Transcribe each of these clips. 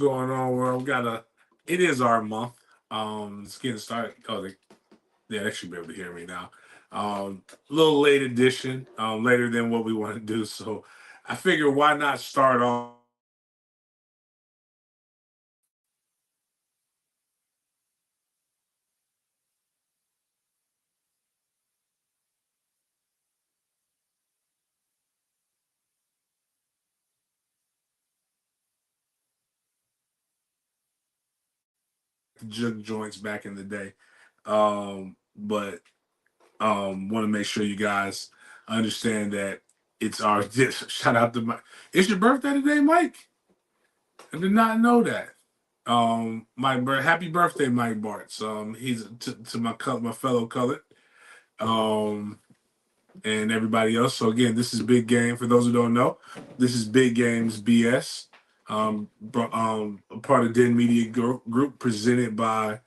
going on? Well, it is our month. It's getting started. They should be able to hear me now. A little late edition, later than what we want to do. So I figure why not start off jug joints back in the day. But want to make sure you guys understand that it's our shout out to Mike. It's your birthday today, Mike. I did not know that. Happy birthday, Mike Bartz. He's to my fellow colored, and everybody else. So again, this is Big Game. For those who don't know, this is Big Games BS. A part of Den Media Group presented by.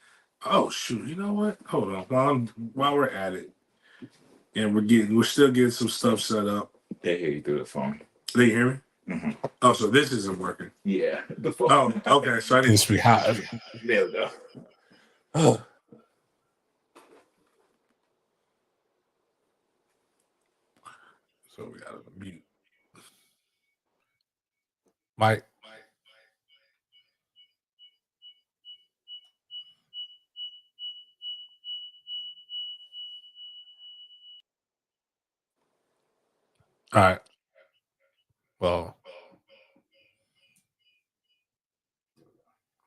Oh shoot! You know what? Hold on. While we're at it, and we're still getting some stuff set up. They hear you through the phone. They hear me? Mm-hmm. Oh, so this isn't working. Yeah, the phone. Oh, okay. So I didn't speak hot. There we go. Oh. So we gotta mute. Mike. All right. Well,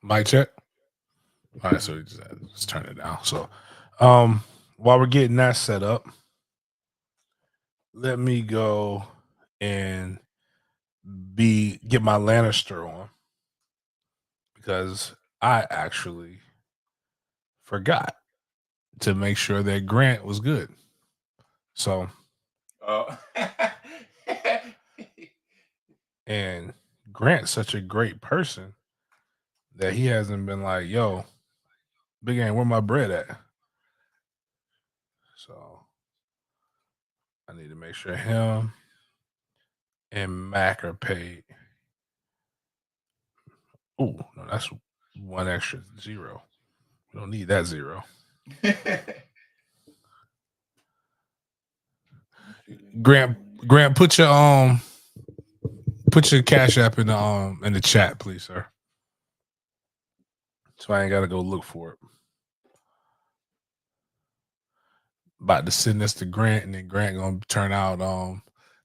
mic check. All right, so we just turn it down. So, while we're getting that set up, let me go and get my Lannister on, because I actually forgot to make sure that Grant was good. So, and Grant's such a great person that he hasn't been like, yo, Big Game, where my bread at? So I need to make sure him and Mac are paid. Oh, no, that's one extra zero. We don't need that zero. Grant, put your Cash App in the chat, please, sir. So I ain't gotta go look for it. About to send this to Grant, and then Grant gonna turn out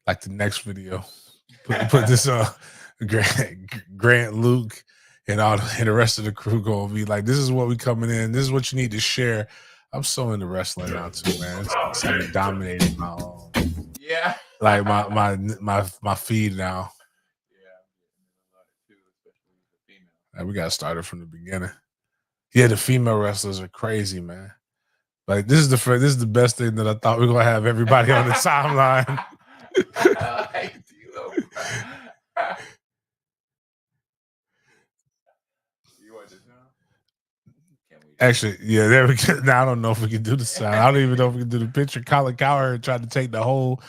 like the next video. Put this Grant, Luke, and the rest of the crew gonna be like, this is what we coming in. This is what you need to share. I'm so into wrestling now too, man. It's like dominating my like my feed now. Like, we got started from the beginning. Yeah, the female wrestlers are crazy, man. Like this is the best thing that I thought we were gonna have everybody on the timeline. Actually, yeah, there we go. Now I don't know if we can do the sound. I don't even know if we can do the picture. Colin Cowherd tried to take the whole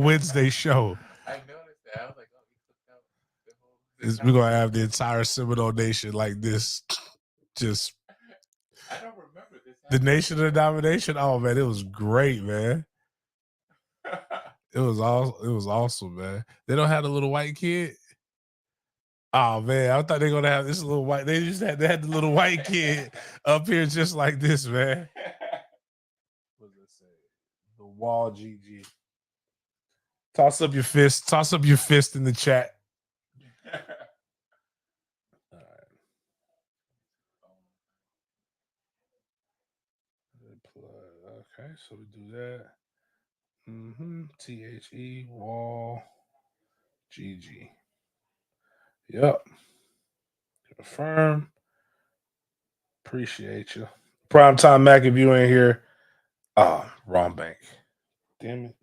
Wednesday show. I noticed that. I was like, oh, we're gonna have the entire Seminole Nation like this. Just I don't remember this. The Nation of Domination. Oh man, it was great, man. It was awesome, man. They don't have the little white kid. Oh man, I thought they were gonna have this little white. They had the little white kid up here just like this, man. What does it say? The Wall GG. Toss up your fist. Toss up your fist in the chat. All right. Okay, so we do that. THE Wall GG. Yep. Confirm. Appreciate you. Primetime Mac, if you ain't here. Oh, wrong bank. Damn it.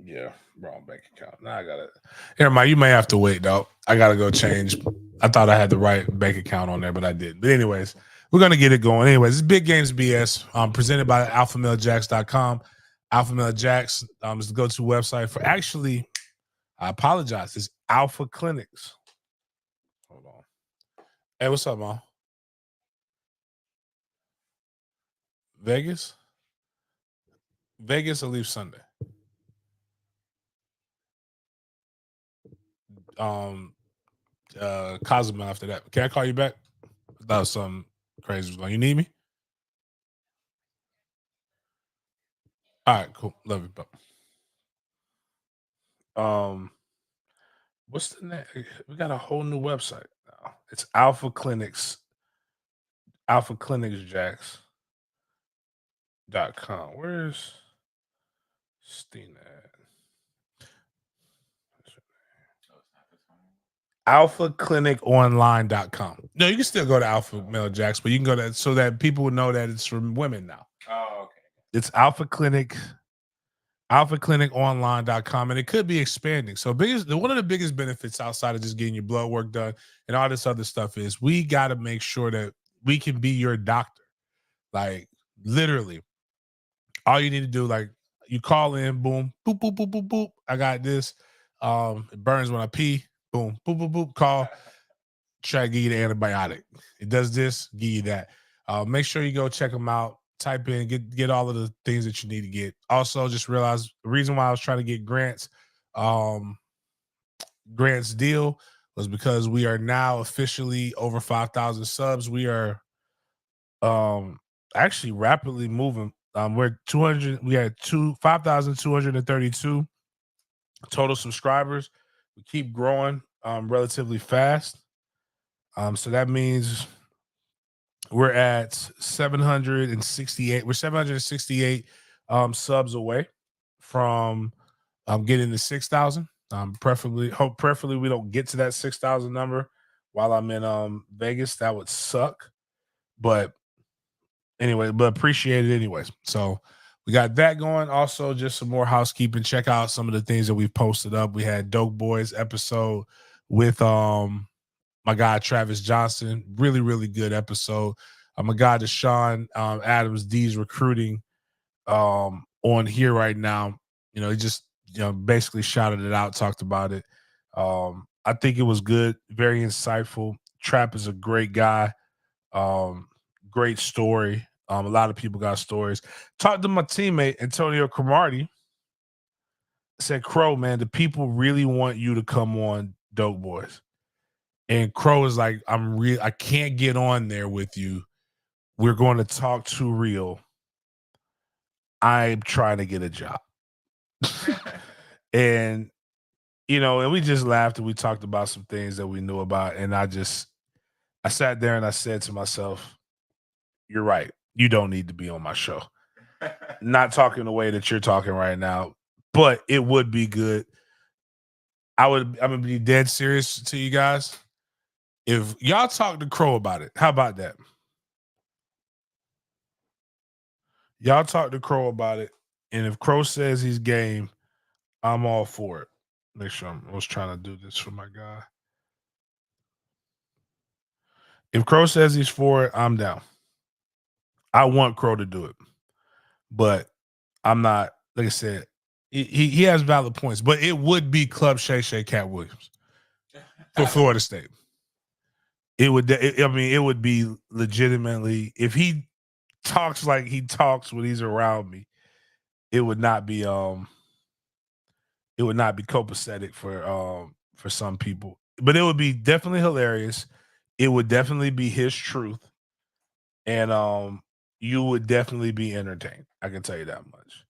Yeah, wrong bank account. Now I got it. Here, Mike, you may have to wait, though. I got to go change. I thought I had the right bank account on there, but I didn't. But anyways, we're going to get it going. Anyways, it's Big Games BS, presented by AlphaMaleJax.com. Alpha Male Jax is the go-to website for I apologize. It's Alpha Clinics. Hold on. Hey, what's up, Mom? Vegas? Vegas will leave Sunday. Cosmo after that. Can I call you back? That was something crazy was going. You need me? All right, cool. Love you, bro. What's the name? We got a whole new website now. It's Alpha Clinics, alphaclinicsjacks.com. Where's Steen at? alphacliniconline.com. No, you can still go to Alpha Male Jacks, but you can go to so that people would know that it's from women now. Oh, okay. It's alphacliniconline.com, and it could be expanding. So one of the biggest benefits outside of just getting your blood work done and all this other stuff is we got to make sure that we can be your doctor. Like literally, all you need to do, like you call in, boom, boop, boop, boop, boop, boop. I got this. It burns when I pee. Boom, boop, boop, boop. Call. Try to give you the antibiotic. It does this, give you that. Make sure you go check them out. Type in, get all of the things that you need to get. Also, just realize the reason why I was trying to get Grant's deal was because we are now officially over 5,000 subs. We are actually rapidly moving. We're 200. We had 5,232 total subscribers. We keep growing relatively fast. So that means we're at 768. We're 768 subs away from getting to 6,000. Preferably we don't get to that 6,000 number while I'm in Vegas. That would suck. But anyway, appreciate it anyways. So we got that going. Also, just some more housekeeping. Check out some of the things that we've posted up. We had Dope Boys episode with my guy Travis Johnson. Really, really good episode. My guy Deshaun Adams, D's recruiting on here right now. You know, he just basically shouted it out, talked about it. I think it was good, very insightful. Trap is a great guy. Great story. A lot of people got stories. Talked to my teammate Antonio Cromartie. Said, Crow, man, the people really want you to come on Dope Boys. And Crow is like, I can't get on there with you. We're going to talk too real. I'm trying to get a job. And we just laughed and we talked about some things that we knew about. And I sat there and I said to myself, you're right. You don't need to be on my show. Not talking the way that you're talking right now, but it would be good. I'm going to be dead serious to you guys. If y'all talk to Crow about it, how about that? Y'all talk to Crow about it. And if Crow says he's game, I'm all for it. Make sure I was trying to do this for my guy. If Crow says he's for it, I'm down. I want Crow to do it. But I'm not, like I said, he has valid points. But it would be Club Shay Shay Cat Williams for Florida State. It would be legitimately, if he talks like he talks when he's around me, it would not be copacetic for some people. But it would be definitely hilarious. It would definitely be his truth. And you would definitely be entertained. I can tell you that much.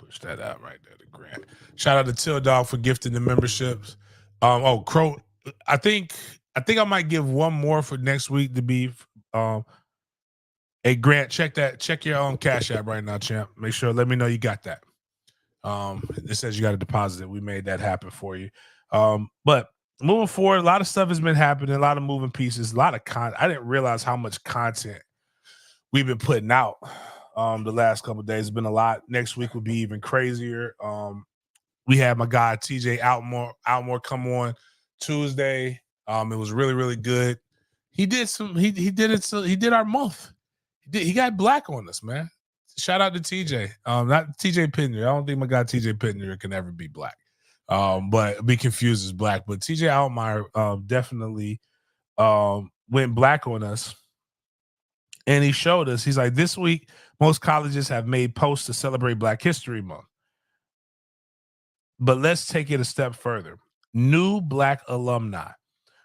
Push that out right there to Grant. Shout out to Till Dog for gifting the memberships. Crow, I think I might give one more for next week to be hey Grant, check your own Cash App right now, champ. Make sure, let me know you got that. It says you got to deposit it. We made that happen for you. But moving forward, a lot of stuff has been happening, a lot of moving pieces, a lot of I didn't realize how much content we've been putting out the last couple of days. It's been a lot. Next week will be even crazier. We had my guy TJ Outmore come on Tuesday. It was really, really good. He did our month. He got black on us, man. Shout out to TJ. Not TJ Pitner. I don't think my guy TJ Pitner can ever be black. But be confused as black. But TJ Outmire definitely went black on us. And he showed us, he's like, this week, most colleges have made posts to celebrate Black History Month. But let's take it a step further. New Black alumni.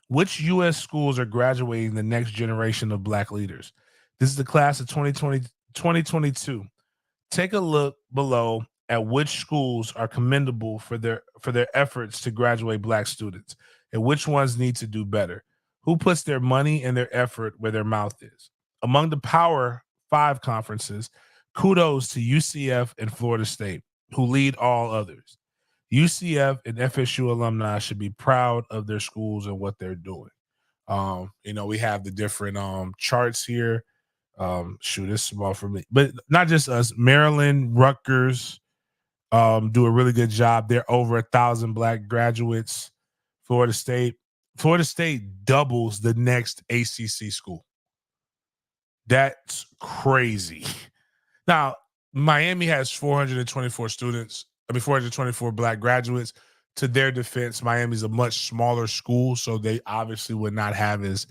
Which U.S. schools are graduating the next generation of Black leaders? This is the class of 2022. Take a look below at which schools are commendable for their efforts to graduate Black students and which ones need to do better. Who puts their money and their effort where their mouth is? Among the Power 5 conferences, kudos to UCF and Florida State, who lead all others. UCF and FSU alumni should be proud of their schools and what they're doing. We have the different charts here. Shoot, it's small for me, but not just us. Maryland, Rutgers do a really good job. They're over 1,000 Black graduates. Florida State doubles the next ACC school. That's crazy. Now, Miami has 424 Black graduates. To their defense, Miami's a much smaller school, so they obviously would not have as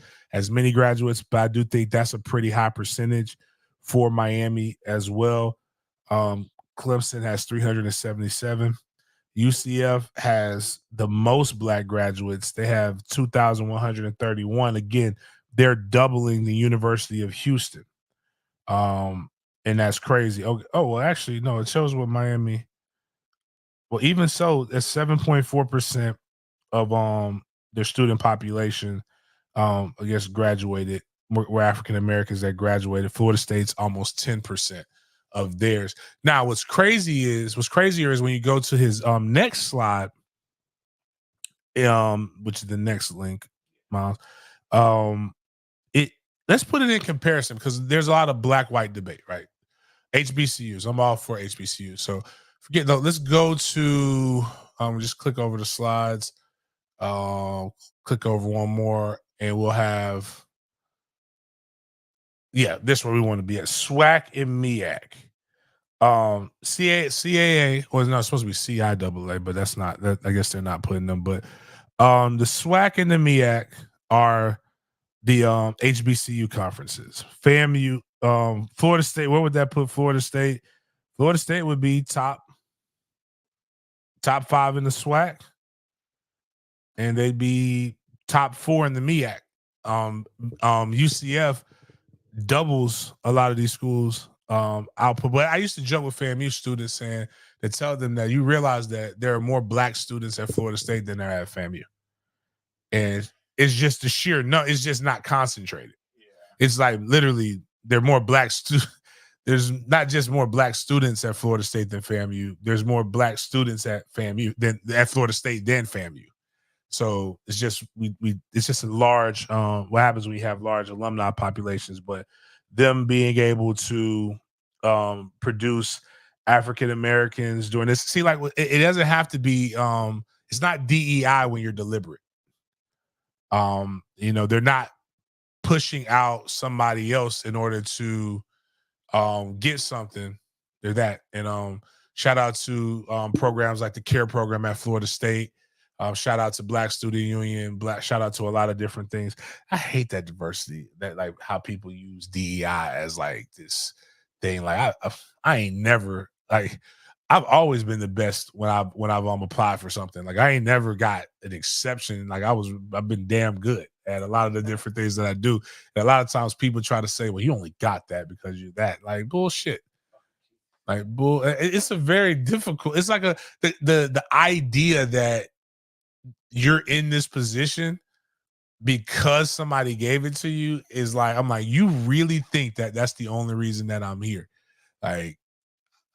many graduates, but I do think that's a pretty high percentage for Miami as well. Clemson has 377. UCF has the most Black graduates. They have 2,131. Again, they're doubling the University of Houston. And that's crazy. Oh, well, actually, no, it shows what Miami. Well, even so, it's 7.4% of their student population, I guess, graduated. Were African Americans that graduated. Florida State's almost 10% of theirs. Now, what's crazier is when you go to his next slide, which is the next link, Miles. Let's put it in comparison because there's a lot of black-white debate, right? HBCUs. I'm all for HBCUs. So forget though. Let's go to just click over the slides. Click over one more, and we'll have this is where we want to be at. SWAC and MEAC. CAA, or no, it's supposed to be CIAA, but that's not that. I guess they're not putting them. But the SWAC and the MEAC are the HBCU conferences. FAMU, Florida State. Where would that put Florida State? Florida State would be top 5 in the SWAC, and they'd be top 4 in the MEAC. UCF doubles a lot of these schools output. But I used to joke with FAMU students saying to tell them that you realize that there are more Black students at Florida State than there are at FAMU, and it's just the sheer it's just not concentrated. Yeah. It's like literally there are more Black students. There's not just more Black students at Florida State than FAMU. There's more Black students at FAMU than at Florida State than FAMU. So it's just it's just a large what happens when you have large alumni populations, but them being able to produce African Americans doing this. See, like it doesn't have to be it's not DEI when you're deliberate. They're not pushing out somebody else in order to get something. They're that. And shout out to programs like the CARE program at Florida State. Shout out to Black Student Union. Shout out to a lot of different things. I hate that diversity, that like how people use DEI as like this thing. Like I ain't never like I've always been the best when I've applied for something. Like I ain't never got an exception. Like I've been damn good at a lot of the different things that I do. And a lot of times people try to say, well, you only got that because you're that. Like bullshit. Like it's a very difficult. It's like the idea that you're in this position because somebody gave it to you is like, I'm like, you really think that that's the only reason that I'm here? Like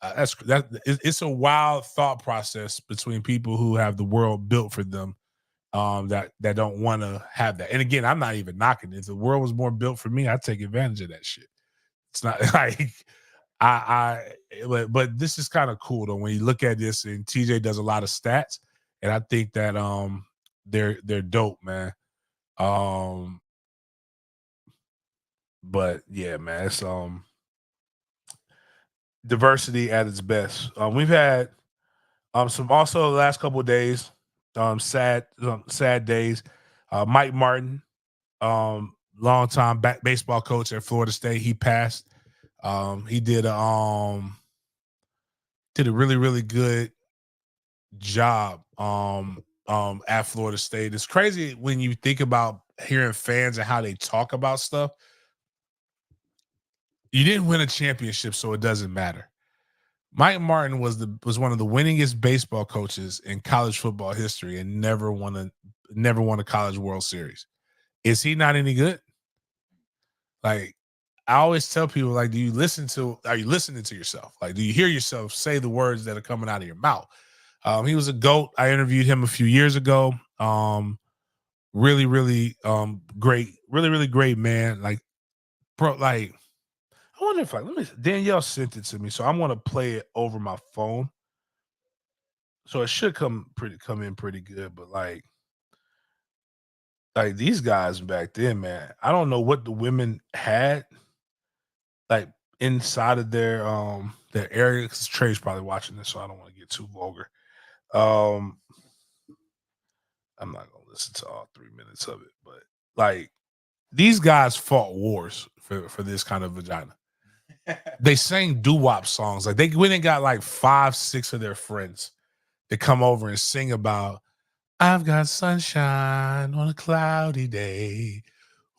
it's a wild thought process between people who have the world built for them, that don't want to have that. And again, I'm not even knocking it. If the world was more built for me, I'd take advantage of that shit. It's not like but this is kind of cool though when you look at this, and TJ does a lot of stats, and I think that they're dope, man. But yeah, man, it's diversity at its best. We've had some also the last couple of days, sad days. Mike Martin longtime baseball coach at Florida State. He passed. He did a really, really good job at Florida State. It's crazy when you think about hearing fans and how they talk about stuff. You didn't win a championship, so it doesn't matter. Mike Martin was one of the winningest baseball coaches in college football history and never won a college World Series. Is he not any good? Like, I always tell people, like, are you listening to yourself? Like, do you hear yourself say the words that are coming out of your mouth? He was a GOAT. I interviewed him a few years ago. Really, really great, really, really great man. Like, bro, like, I wonder if Danielle sent it to me, so I'm gonna play it over my phone. So it should come in pretty good, but like these guys back then, man, I don't know what the women had like inside of their area, because Trey's probably watching this, so I don't want to get too vulgar. I'm not gonna listen to all 3 minutes of it, but like these guys fought wars for this kind of vagina. They sang doo-wop songs. Like, they went and got like 5-6 of their friends to come over and sing about, I've got sunshine on a cloudy day.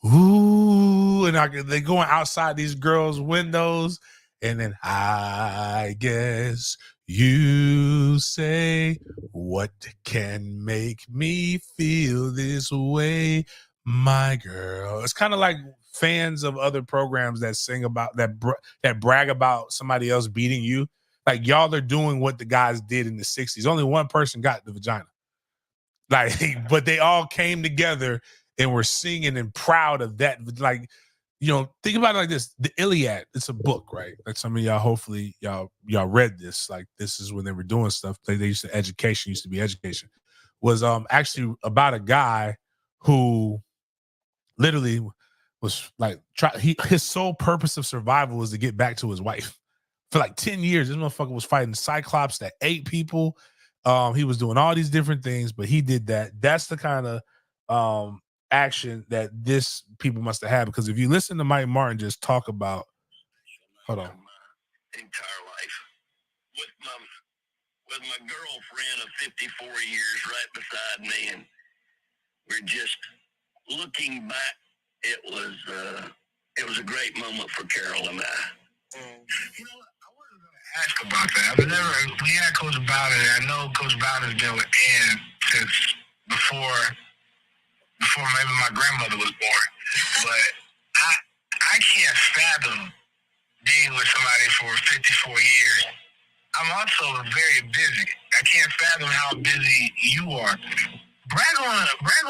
Ooh, and they going outside these girls' windows, and then I guess you say, what can make me feel this way, my girl? It's kind of like fans of other programs that sing about that brag about somebody else beating you. Like, y'all are doing what the guys did in the 60s. Only one person got the vagina. Like, but they all came together and were singing and proud of that. Like, think about it like this. The Iliad, it's a book, right? Like, some of y'all, hopefully y'all read this. Like, this is when they were doing stuff. Like, they used to be education. Was actually about a guy who literally was like, his sole purpose of survival was to get back to his wife. For like 10 years, this motherfucker was fighting Cyclops that ate people. He was doing all these different things, but he did that. That's the kind of action that this people must have had, because if you listen to Mike Martin just talk about, hold on, entire life with my girlfriend of 54 years right beside me, and we're just looking back. It was a great moment for Carol and I. I wasn't going to ask about that. We had Coach Bowden, and I know Coach Bowden has been with Ann since before maybe my grandmother was born. But I can't fathom being with somebody for 54 years. I'm also very busy. I can't fathom how busy you are. Brag on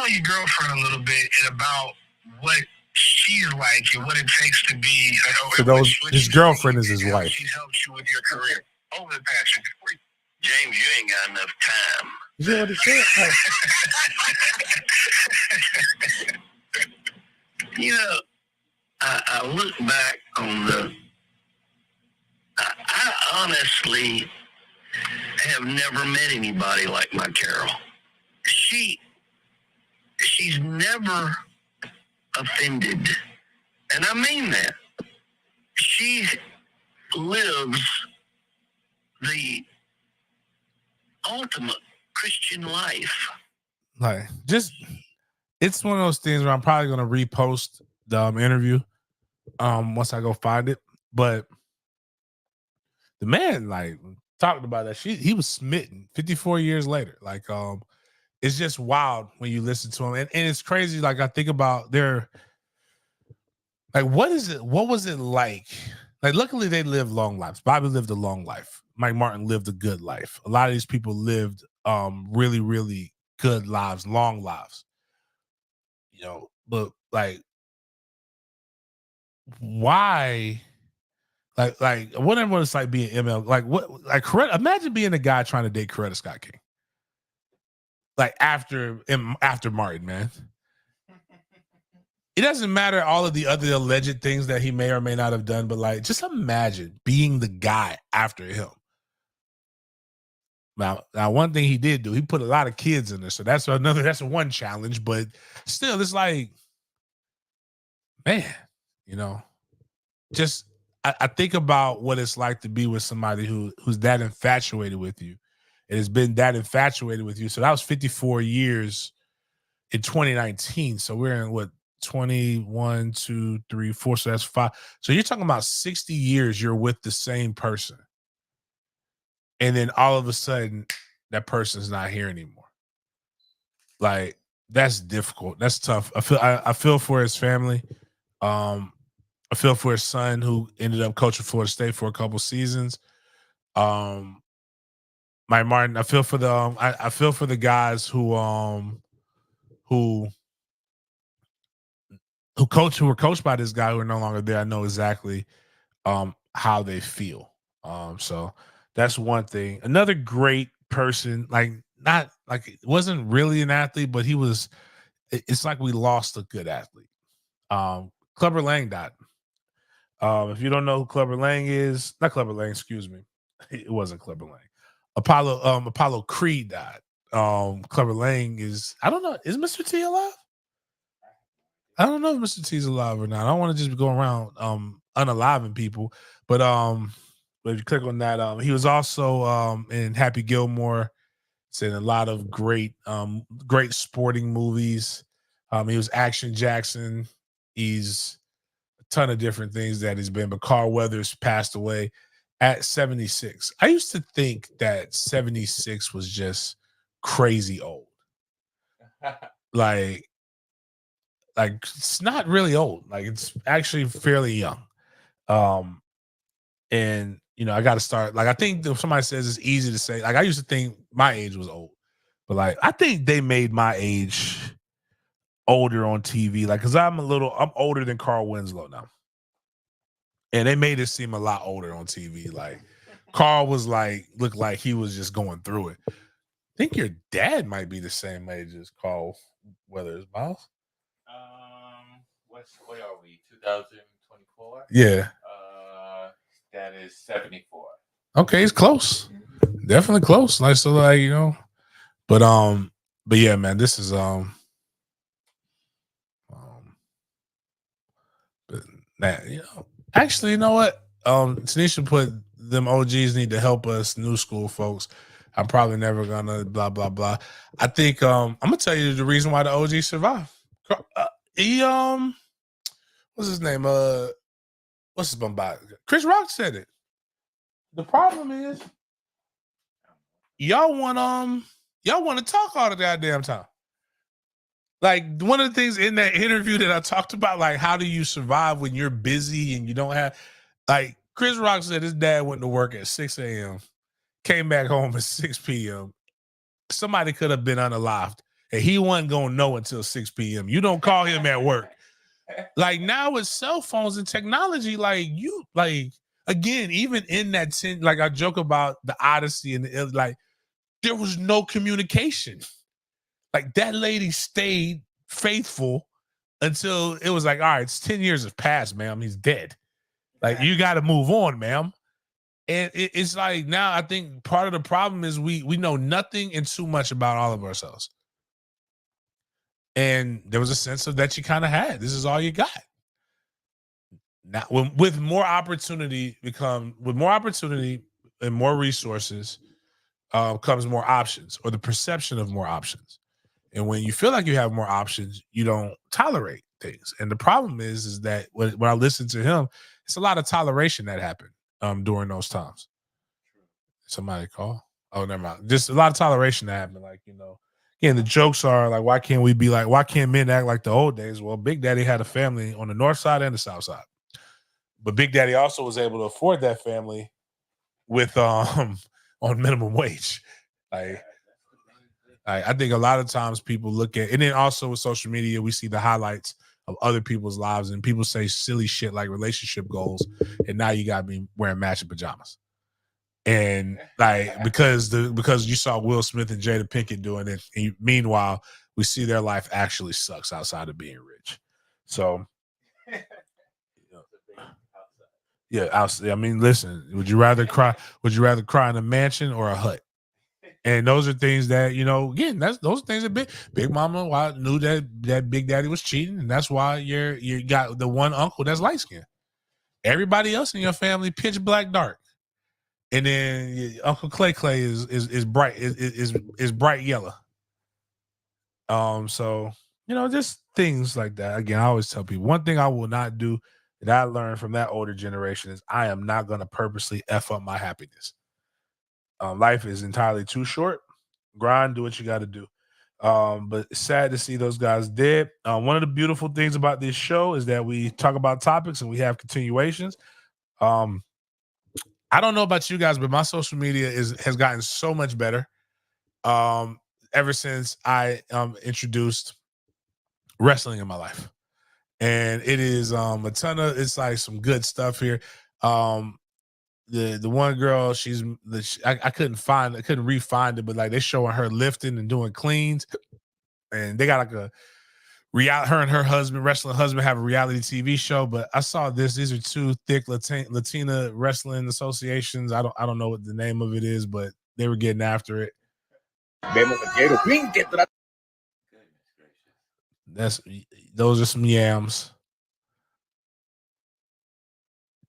your girlfriend a little bit and about what she's like and what it takes to be. His girlfriend is his wife. She's helped you with your career over the past 54 years. James, you ain't got enough time. You know what it I look back on I honestly have never met anybody like my Carol. She's never offended. And I mean that. She lives the ultimate Christian life. Like, it's one of those things where I'm probably going to repost the interview once I go find it. But the man, like, talked about that. He was smitten 54 years later. Like, it's just wild when you listen to him. And it's crazy. Like, I think about like, what was it like? Like, luckily they lived long lives. Bobby lived a long life. Mike Martin lived a good life. A lot of these people lived really, really good lives, long lives. But like, why? Like, whatever it's like being ML. Like, what? Like, imagine being a guy trying to date Coretta Scott King. Like, after Martin, man. It doesn't matter all of the other alleged things that he may or may not have done, but like, just imagine being the guy after him. Now, one thing he did do, he put a lot of kids in there, so that's one challenge. But still, it's like, man, you know, just I think about what it's like to be with somebody who's that infatuated with you. It has been that infatuated with you. So that was 54 years in 2019. So we're in what 21, 2, 3, 4. So that's 5. So you're talking about 60 years you're with the same person. And then all of a sudden that person's not here anymore. Like that's difficult. That's tough. I feel for his family. I feel for his son who ended up coaching Florida State for a couple seasons. Mike Martin, I feel for the I feel for the guys who who were coached by this guy who are no longer there. I know exactly how they feel. So that's one thing. Another great person, like not like it wasn't really an athlete, but he was. It's like we lost a good athlete. Clubber Lang died. If you don't know who Clubber Lang is, not Clubber Lang, excuse me. It wasn't Clubber Lang. Apollo Creed died. Clubber Lang is, I don't know, is Mr. T alive? I don't know if Mr. T's alive or not. I don't want to just go around unaliving people. But if you click on that, he was also in Happy Gilmore. It's in a lot of great sporting movies. He was Action Jackson. He's a ton of different things that he's been, but Carl Weathers passed away at 76. I used to think that 76 was just crazy old. Like it's not really old. Like it's actually fairly young. And you know, I got to start. Like I think if somebody says it's easy to say, like I used to think my age was old, but like I think they made my age older on TV. Like because I'm older than Carl Winslow now, and they made it seem a lot older on TV. Like Carl was like looked like he was just going through it. I think your dad might be the same age as Carl Weathers, Miles. What are we? 2024. Yeah. That is 74. Okay, it's close. Definitely close. Like so, like you know, but yeah, man, this is but that you know, actually, you know what? Tanisha put them OGs need to help us, new school folks. I'm probably never gonna blah blah blah. I think I'm gonna tell you the reason why the OGs survived. He what's his name? What's his bum by? Chris Rock said it. The problem is y'all want to talk all the goddamn time. Like one of the things in that interview that I talked about, like how do you survive when you're busy and you don't have, like Chris Rock said his dad went to work at 6 a.m., came back home at 6 p.m. Somebody could have been unalived and he wasn't going to know until 6 p.m. You don't call him at work. Like now with cell phones and technology, like you, like again, even in that like I joke about the Odyssey and like there was no communication. Like that lady stayed faithful until it was like, all right, it's 10 years have passed, ma'am. He's dead. Like you got to move on, ma'am. And it's like now I think part of the problem is we know nothing and too much about all of ourselves. And there was a sense of that you kind of had. This is all you got. Now, with more opportunity and more resources, comes more options or the perception of more options. And when you feel like you have more options, you don't tolerate things. And the problem is that when I listen to him, it's a lot of toleration that happened during those times. Somebody call? Oh, never mind. Just a lot of toleration that happened. Like, you know, again, the jokes are like, why can't men act like the old days? Well, Big Daddy had a family on the north side and the south side. But Big Daddy also was able to afford that family with on minimum wage. Like I think a lot of times people look at, and then also with social media, we see the highlights of other people's lives, and people say silly shit like relationship goals, and now you got me wearing matching pajamas. And like because you saw Will Smith and Jada Pinkett doing it, and meanwhile we see their life actually sucks outside of being rich. So yeah, I mean, listen, would you rather cry in a mansion or a hut? And those are things that, again, those things that Big Mama knew that Big Daddy was cheating, and that's why you got the one uncle that's light skinned. Everybody else in your family pitch black dark, and then Uncle Clay is bright is bright yellow. So just things like that. Again, I always tell people one thing I will not do that I learned from that older generation is I am not going to purposely F up my happiness. Life is entirely too short. Grind, do what you got to do. But it's sad to see those guys dead. One of the beautiful things about this show is that we talk about topics and we have continuations. I don't know about you guys, but my social media has gotten so much better ever since I introduced wrestling in my life. And it is it's like some good stuff here. The one girl, I couldn't re-find it, but like they're showing her lifting and doing cleans, and they got like her and her husband, wrestling husband, have a reality TV show. But I saw these are two thick Latina wrestling associations. I don't know what the name of it is, but they were getting after it. Those are some yams.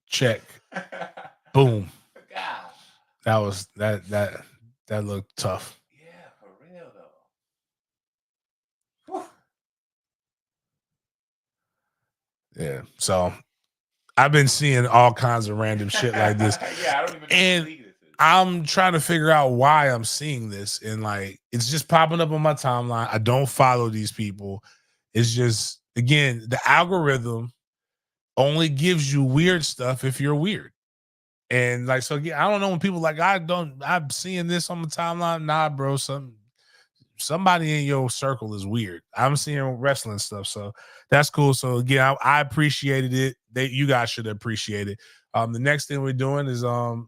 Check. Boom. God. That looked tough. Yeah, for real though. Whew. Yeah. So I've been seeing all kinds of random shit like this. Yeah, I don't even know and what league this is. I'm trying to figure out why I'm seeing this, and like it's just popping up on my timeline. I don't follow these people. It's just, again, the algorithm only gives you weird stuff if you're weird. And like, so again, I don't know when people like, I'm seeing this on the timeline. Nah, bro, somebody in your circle is weird. I'm seeing wrestling stuff, so that's cool. So again, I appreciated it. You guys should appreciate it. The next thing we're doing is, now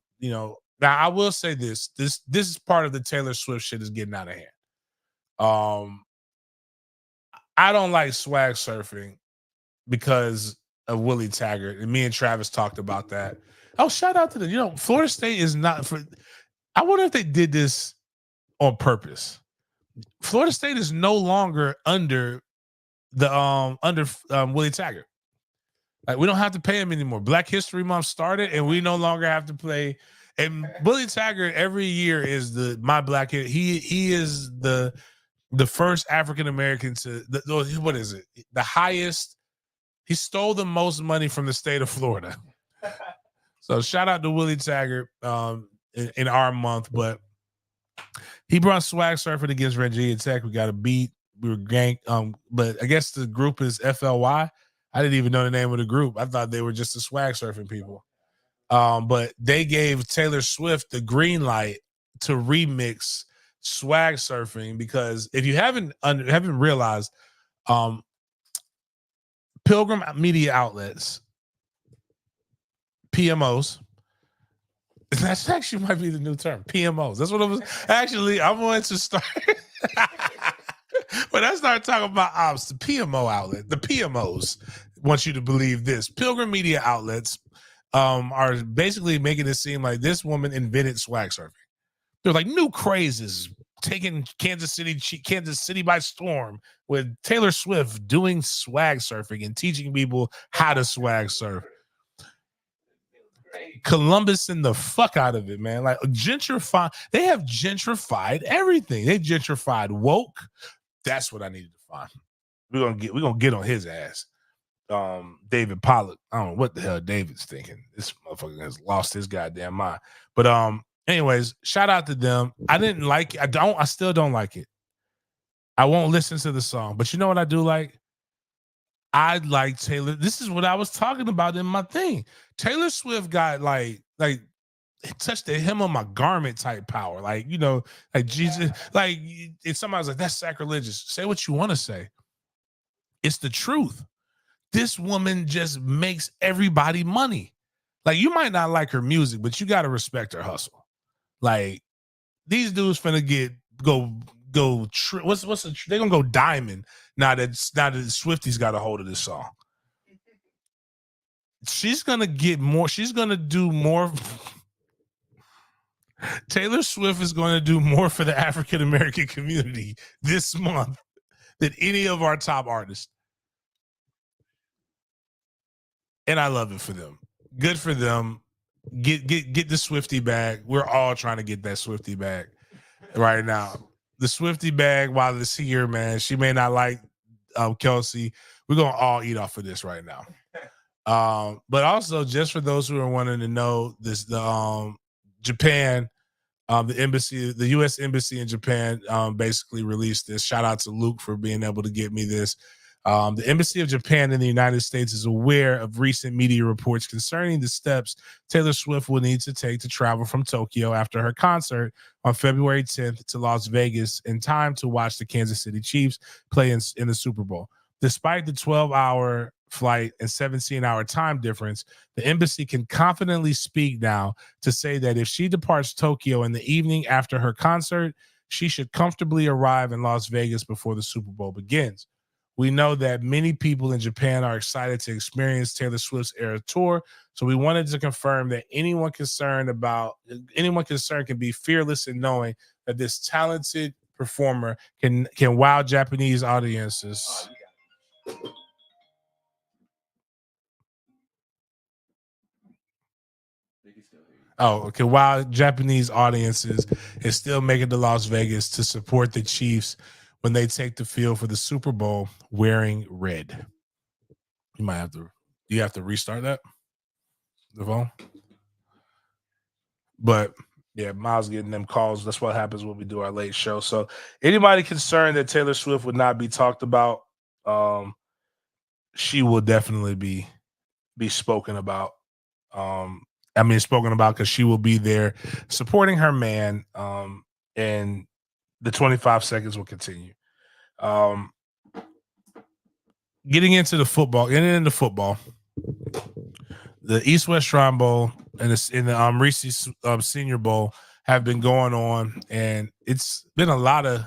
I will say this is part of the Taylor Swift shit is getting out of hand. I don't like swag surfing because of Willie Taggart, and me and Travis talked about that. Oh, shout out to the, Florida State is not for. I wonder if they did this on purpose. Florida State is no longer under the Willie Taggart. Like, we don't have to pay him anymore. Black History Month started, and we no longer have to play. And Willie Taggart every year is he is the first African American to what is it? The highest. He stole the most money from the state of Florida. So shout out to Willie Taggart in our month, but he brought swag surfing against Virginia Tech. We got a beat. We were ganked. But I guess the group is FLY. I didn't even know the name of the group. I thought they were just the swag surfing people. But they gave Taylor Swift the green light to remix swag surfing, because if you haven't realized, Pilgrim media outlets, PMOs. That actually might be the new term, PMOs. That's what it was. Actually, I'm going to start. When I start talking about ops, the PMO outlet, the PMOs want you to believe this. Pilgrim media outlets are basically making it seem like this woman invented swag surfing. They're like, new crazes taking Kansas City by storm, with Taylor Swift doing swag surfing and teaching people how to swag surf. Columbus in the fuck out of it, man. Like, they have gentrified everything. They gentrified woke. That's what I needed to find. We're gonna get on his ass. David Pollock. I don't know what the hell David's thinking. This motherfucker has lost his goddamn mind. But anyways, shout out to them. I didn't like it. I still don't like it. I won't listen to the song. But you know what I do like? I like Taylor. This is what I was talking about in my thing. Taylor Swift got like it touched the hem of my garment type power. Like, like Jesus, like if somebody's like, that's sacrilegious. Say what you want to say. It's the truth. This woman just makes everybody money. Like, you might not like her music, but you got to respect her hustle. Like, these dudes finna they're gonna go diamond now that Swifties got a hold of this song. She's gonna get more. She's gonna do more. Taylor Swift is going to do more for the African American community this month than any of our top artists. And I love it for them. Good for them. Get the Swiftie bag. We're all trying to get that Swiftie bag right now. The Swiftie bag, while it's here, man, she may not like Kelsey. We're gonna all eat off of this right now. But also, just for those who are wanting to know, this Japan, the embassy, the U.S. embassy in Japan, basically released this. Shout out to Luke for being able to get me this. The Embassy of Japan in the United States is aware of recent media reports concerning the steps Taylor Swift will need to take to travel from Tokyo after her concert on February 10th to Las Vegas in time to watch the Kansas City Chiefs play in the Super Bowl. Despite the 12-hour flight and 17-hour time difference, the embassy can confidently speak now to say that if she departs Tokyo in the evening after her concert, she should comfortably arrive in Las Vegas before the Super Bowl begins. We know that many people in Japan are excited to experience Taylor Swift's Eras Tour, so we wanted to confirm that anyone concerned can be fearless in knowing that this talented performer can wow Japanese audiences. Can wow Japanese audiences and still make it to Las Vegas to support the Chiefs when they take the field for the Super Bowl wearing red. You might have to. You have to restart that. The phone. But yeah, Miles getting them calls. That's what happens when we do our late show. So anybody concerned that Taylor Swift would not be talked about, she will definitely be spoken about. Spoken about because she will be there supporting her man. And the 25 seconds will continue. Getting into the football, the East West Shrine Bowl and the Reese's Senior Bowl have been going on, and it's been a lot of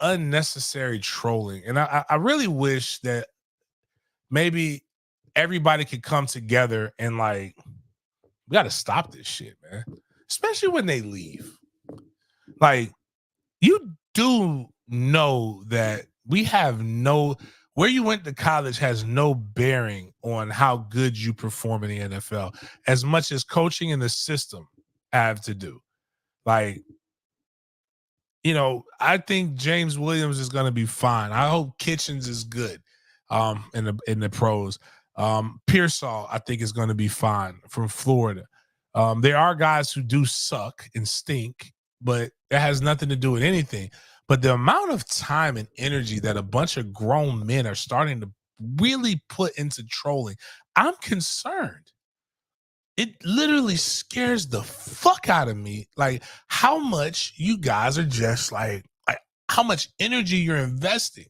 unnecessary trolling. And I really wish that maybe everybody could come together and we got to stop this shit, man. Especially when they leave. You do know that where you went to college has no bearing on how good you perform in the NFL, as much as coaching and the system have to do. I think James Williams is going to be fine. I hope Kitchens is good in the pros. Pearsall, I think, is going to be fine from Florida. There are guys who do suck and stink, but that has nothing to do with anything. But the amount of time and energy that a bunch of grown men are starting to really put into trolling, I'm concerned. It literally scares the fuck out of me. How much you guys are just how much energy you're investing.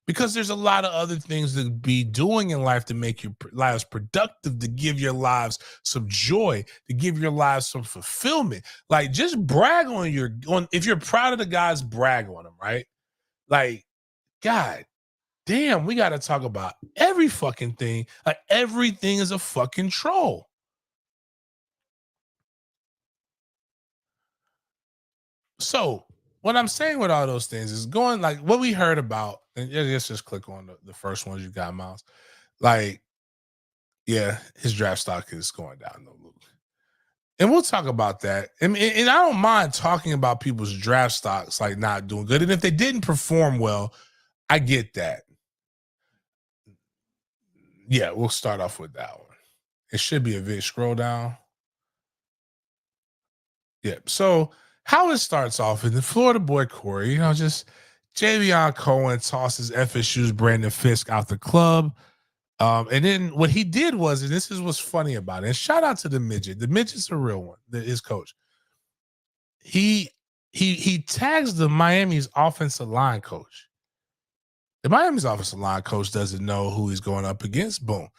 Because there's a lot of other things to be doing in life to make your lives productive, to give your lives some joy, to give your lives some fulfillment. Just brag on if you're proud of the guys, brag on them, right? God damn, we got to talk about every fucking thing. Everything is a fucking troll. So what I'm saying with all those things is going what we heard about, and let's just click on the first ones you got, Miles. Yeah, his draft stock is going down, though, Luke. And we'll talk about that. And I don't mind talking about people's draft stocks not doing good. And if they didn't perform well, I get that. Yeah, we'll start off with that one. It should be a bit scroll down. Yeah, so how it starts off in the Florida boy Corey, just Javion Cohen tosses FSU's Brandon Fisk out the club. And then what he did was, and this is what's funny about it, and shout out to the midget. The midget's a real one, his coach. He tags the Miami's offensive line coach. The Miami's offensive line coach doesn't know who he's going up against. Boom.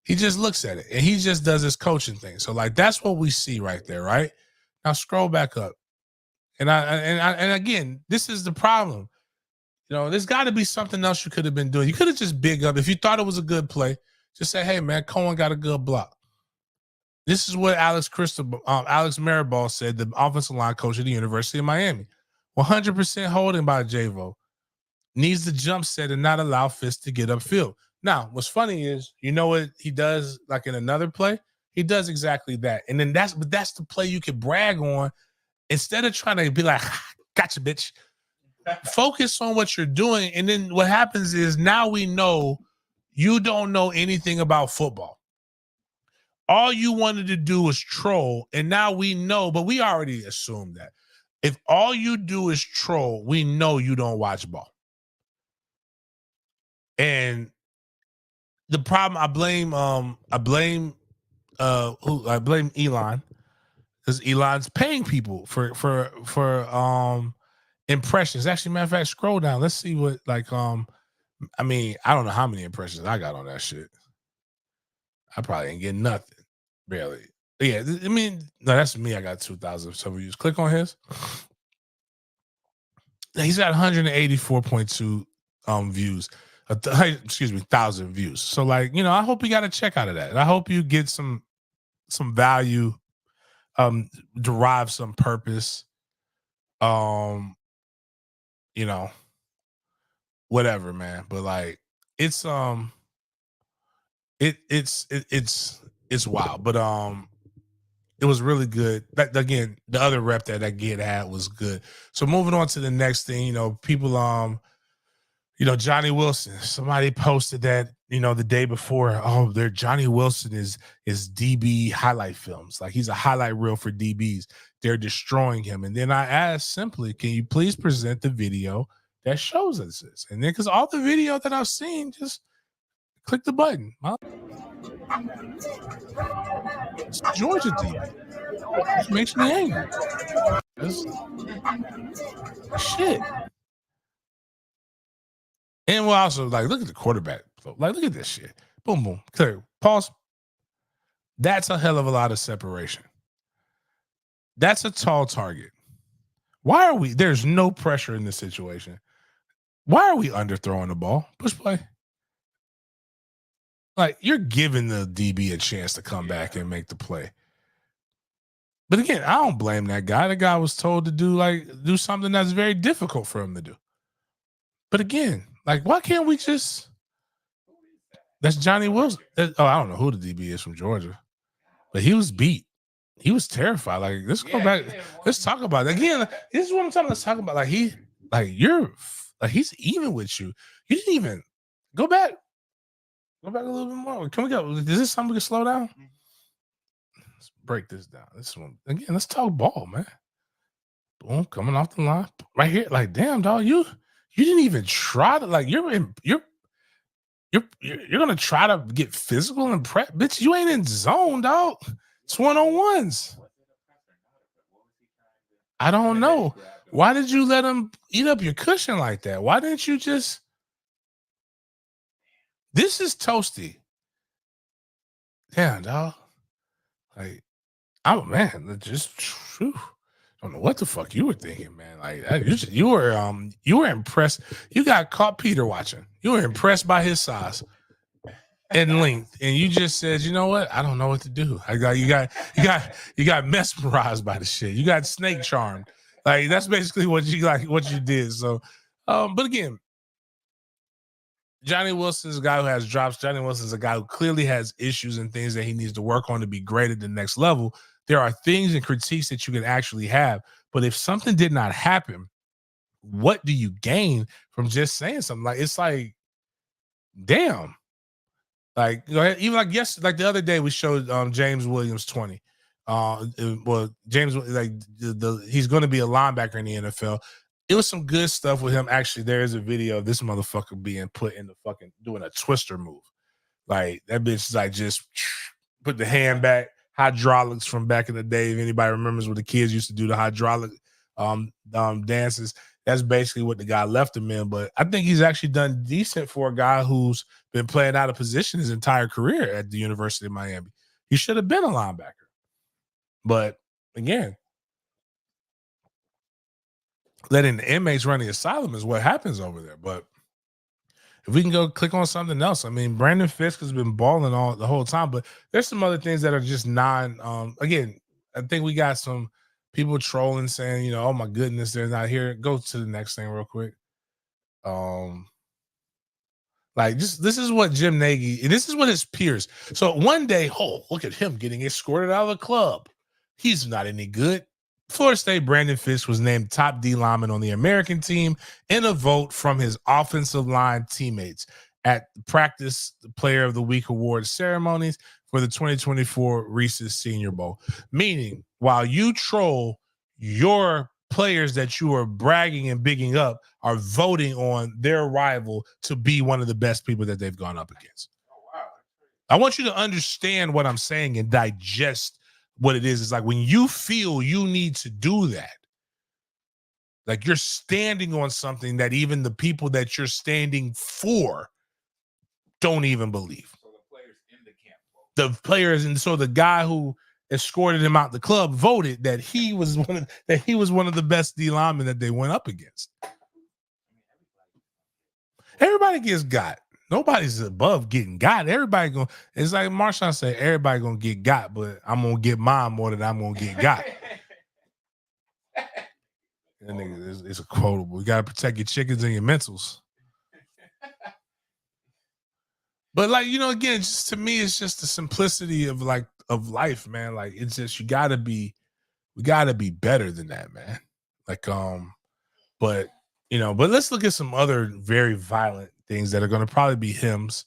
He just looks at it, and he just does his coaching thing. So, that's what we see right there, right? Now scroll back up. And again, this is the problem. There's got to be something else you could have been doing. You could have just big up. If you thought it was a good play, just say, hey, man, Cohen got a good block. This is what Alex Maribal said, the offensive line coach at the University of Miami. 100% holding by Javo. Needs the jump set and not allow Fisk to get upfield. Now, what's funny is, you know what he does, like in another play? He does exactly that. And then that's the play you can brag on. Instead of trying to be like, gotcha, bitch. Focus on what you're doing. And then what happens is, now we know you don't know anything about football. All you wanted to do was troll. And now we know, but we already assumed that. If all you do is troll, we know you don't watch ball. And the problem, I blame Elon, because Elon's paying people for impressions. Actually, matter of fact, scroll down. Let's see what, like, I mean, I don't know how many impressions I got on that shit. I probably ain't getting nothing. Barely. Yeah, I mean, no, that's me. I got 2,000 some views. Click on his. He's got 184.2 views. 1,000 views. So, like, you know, I hope you got a check out of that. And I hope you get some value, derive some purpose, you know, whatever, man. But like, it's wild. But it was really good. That, again, the other rep that Gid had was good. So moving on to the next thing, you know, people you know, Johnny Wilson. Somebody posted that, you know, the day before. Oh, Johnny Wilson is DB highlight films. Like, he's a highlight reel for DBs. They're destroying him. And then I asked simply, can you please present the video that shows us this? And then, because all the video that I've seen, just click the button. It's Georgia DB. It makes me angry. Shit. And we'll also, like, look at the quarterback. Like, look at this shit. Boom, boom. Clear. Pause. That's a hell of a lot of separation. That's a tall target. Why are we? There's no pressure in this situation. Why are we underthrowing the ball? Push play. Like, you're giving the DB a chance to come back and make the play. But again, I don't blame that guy. The guy was told to do something that's very difficult for him to do. But again, like, why can't we just? That's Johnny Wilson. I don't know who the DB is from Georgia, but he was beat. He was terrified. Like, let's go back. Let's talk about it again. This is what I'm talking. Let's talk about. Like, he's even with you. You didn't even go back. Go back a little bit more. Can we go? Is this something we can slow down? Let's break this down. This one again. Let's talk ball, man. Boom, coming off the line right here. Like, damn, dog, you didn't even try to, like, you're gonna try to get physical and prep, bitch. You ain't in zone, dog. It's one-on-ones. I don't know. Why did you let him eat up your cushion like that? Why didn't you just? This is toasty. Damn, dog. Like, just whew. Don't know what the fuck you were thinking, man. Like, you were impressed. You got caught Peter watching. You were impressed by his size and length, and you just said, you know what? I don't know what to do. You got mesmerized by the shit. You got snake charmed. Like, that's basically what you did. So, but again, Johnny Wilson's a guy who has drops. Johnny Wilson's a guy who clearly has issues and things that he needs to work on to be great at the next level. There are things and critiques that you can actually have. But if something did not happen, what do you gain from just saying something? Like, it's like, damn. Like, you know, even like like the other day we showed James Williams 20. James, like, he's going to be a linebacker in the NFL. It was some good stuff with him. Actually, there is a video of this motherfucker being put in the fucking doing a twister move. Like, that bitch is like, just put the hand back. Hydraulics from back in the day. If anybody remembers what the kids used to do, the hydraulic dances, that's basically what the guy left him in. But I think he's actually done decent for a guy who's been playing out of position his entire career at the University of Miami. He should have been a linebacker. But again, letting the inmates run the asylum is what happens over there. But if we can go click on something else. I mean, Brandon Fisk has been balling all the whole time, but there's some other things that are just again, I think we got some people trolling saying, you know, oh my goodness, they're not here. Go to the next thing real quick. Like this is what Jim Nagy, this is what his peers. So one day, oh, look at him getting escorted out of the club. He's not any good. Florida State Brandon Fisk was named top D lineman on the American team in a vote from his offensive line teammates at practice Player of the Week award ceremonies for the 2024 Reese's Senior Bowl. Meaning, while you troll, your players that you are bragging and bigging up are voting on their rival to be one of the best people that they've gone up against. I want you to understand what I'm saying and digest what it is. It's like when you feel you need to do that, like you're standing on something that even the people that you're standing for don't even believe. So the players in the camp vote. The players, and so the guy who escorted him out the club voted that he was one of the best D linemen that they went up against. Everybody gets got. Nobody's above getting got. Everybody going. It's like Marshawn said. Everybody gonna get got, but I'm gonna get mine more than I'm gonna get got. That nigga is a quotable. You gotta protect your chickens and your mentals. But like, you know, again, just to me, it's just the simplicity of life, man. Like it's just we gotta be better than that, man. Like, but you know, but let's look at some other very violent things that are gonna probably be hymns.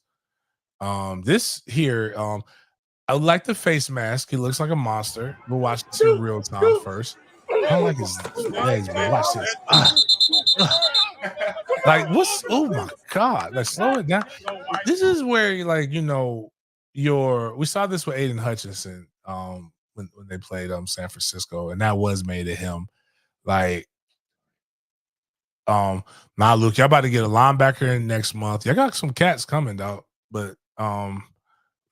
This here, I would like the face mask. He looks like a monster. We'll watch this in real time first. I don't like his legs, but watch this. Like, oh my God, like slow it down. This is where, like, you know, we saw this with Aiden Hutchinson when they played San Francisco, and that was made of him. Like, now Luke, y'all about to get a linebacker in next month. Y'all got some cats coming, dog. But we're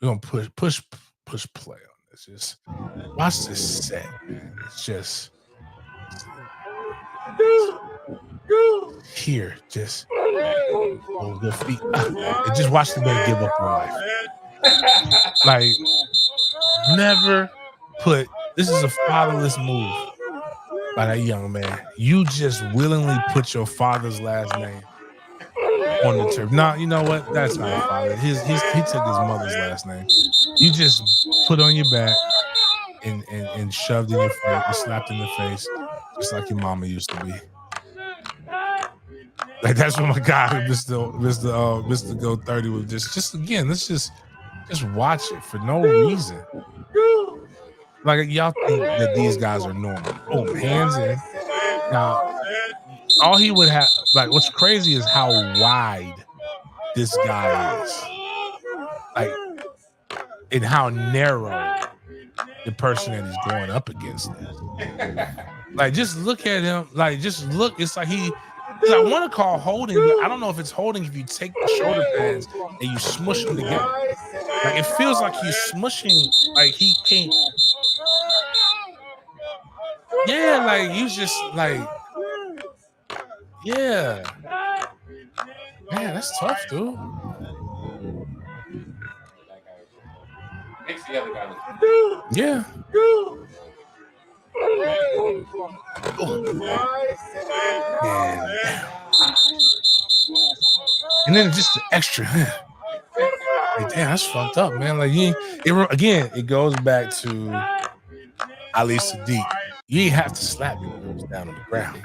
gonna push play on this. Just watch this set, man. It's just here, just the feet, and just watch the man give up on life. Like, never put. This is a fatherless move by that young man. You just willingly put your father's last name on the turf. No, you know what? That's not a father. He took his mother's last name. You just put on your back and shoved in your face, and slapped in the face, just like your mama used to be. Like, that's what my guy, Mr. Go 30 was just again. Let's just watch it for no reason. Like, y'all think that these guys are normal. Oh, hands in. Now, all he would have, like, what's crazy is how wide this guy is. Like, and how narrow the person that he's going up against is. Like, just look at him. Like, just look. It's like I want to call holding, but I don't know if it's holding if you take the shoulder pads and you smush them together. Like, it feels like he's smushing, like he can't. Yeah, like you just like, yeah. Man, that's tough, dude. Makes the other guy look. Yeah. Man. And then just the extra. Like, damn, that's fucked up, man. Like, it goes back to Ali Sadiq. You ain't have to slap him when he was down on the ground.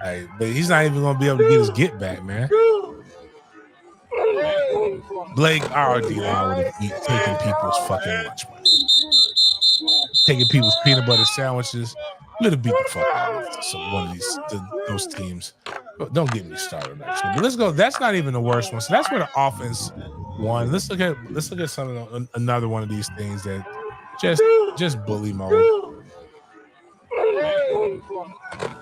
Like, but he's not even gonna be able to get his get back, man. Blake, our D line would have taken people's fucking lunch money, taking people's peanut butter sandwiches. Would have beat the fuck out of one of those teams. But don't get me started on that shit. But let's go. That's not even the worst one. So that's where the offense won. Let's look at another one of these things that just bully mode.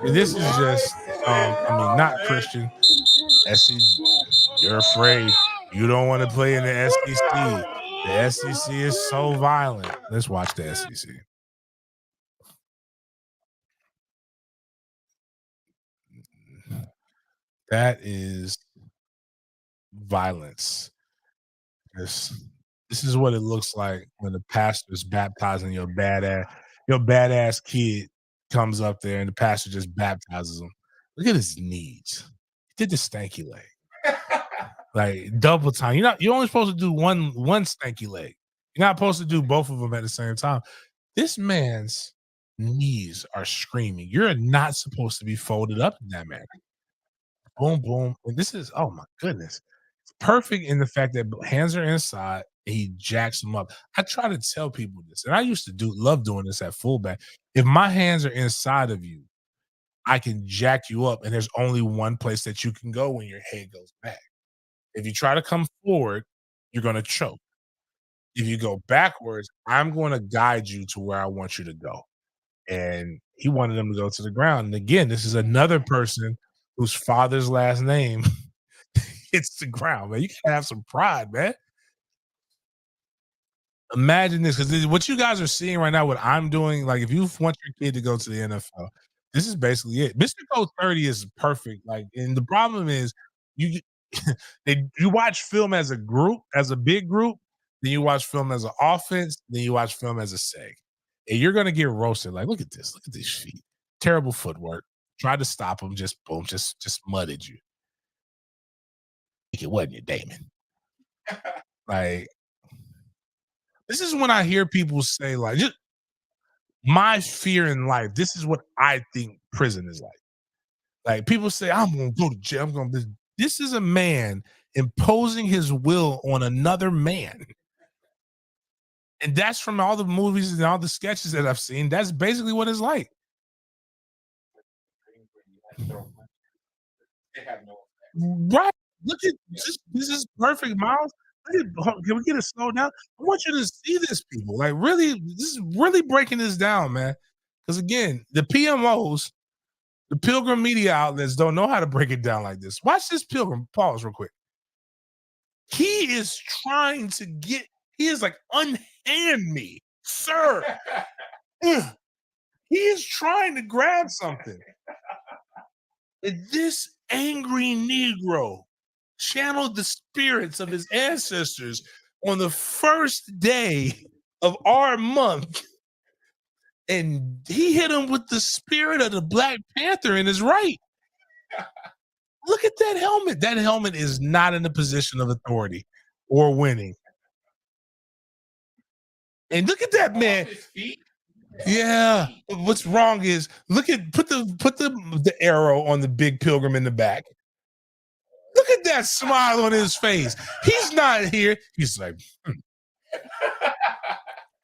This is just, not Christian. SEC, you're afraid. You don't want to play in the SEC. The SEC is so violent. Let's watch the SEC. That is violence. This is what it looks like when the pastor's baptizing your badass kid comes up there and the pastor just baptizes him. Look at his knees. He did the stanky leg. Like double time. You're only supposed to do one stanky leg. You're not supposed to do both of them at the same time. This man's knees are screaming. You're not supposed to be folded up in that manner. Boom, boom. And this is, oh my goodness. It's perfect in the fact that hands are inside and he jacks them up. I try to tell people this, and I used to love doing this at fullback. If my hands are inside of you, I can jack you up, and there's only one place that you can go when your head goes back. If you try to come forward, you're going to choke. If you go backwards, I'm going to guide you to where I want you to go. And he wanted them to go to the ground. And again, this is another person whose father's last name hits the ground, man. You can have some pride, man. Imagine this, because what you guys are seeing right now, what I'm doing, like if you want your kid to go to the NFL, this is basically it. Mr. Coach 30 is perfect. Like, and the problem is you watch film as a group, as a big group, then you watch film as an offense, then you watch film as a seg. And you're gonna get roasted. Like, look at this, look at these feet. Terrible footwork. Tried to stop him, just boom, just mudded you. Like it wasn't you, Damon. Like, this is when I hear people say, like, just my fear in life. This is what I think prison is like. Like, people say, I'm gonna go to jail. I'm gonna be. This is a man imposing his will on another man. And that's from all the movies and all the sketches that I've seen. That's basically what it's like. Right. Look at this is perfect, Miles. Can we get it slowed down? I want you to see this, people. Like, really, this is really breaking this down, man. Because again, the PMOs, the Pilgrim media outlets don't know how to break it down like this. Watch this Pilgrim. Pause real quick. He is trying to he is like, unhand me, sir. He is trying to grab something. And this angry Negro channeled the spirits of his ancestors on the first day of our month. And he hit him with the spirit of the Black Panther in his right. Look at that helmet. That helmet is not in a position of authority or winning. And look at that man. Yeah. What's wrong is put the arrow on the big Pilgrim in the back. Look at that smile on his face. He's not here. He's like,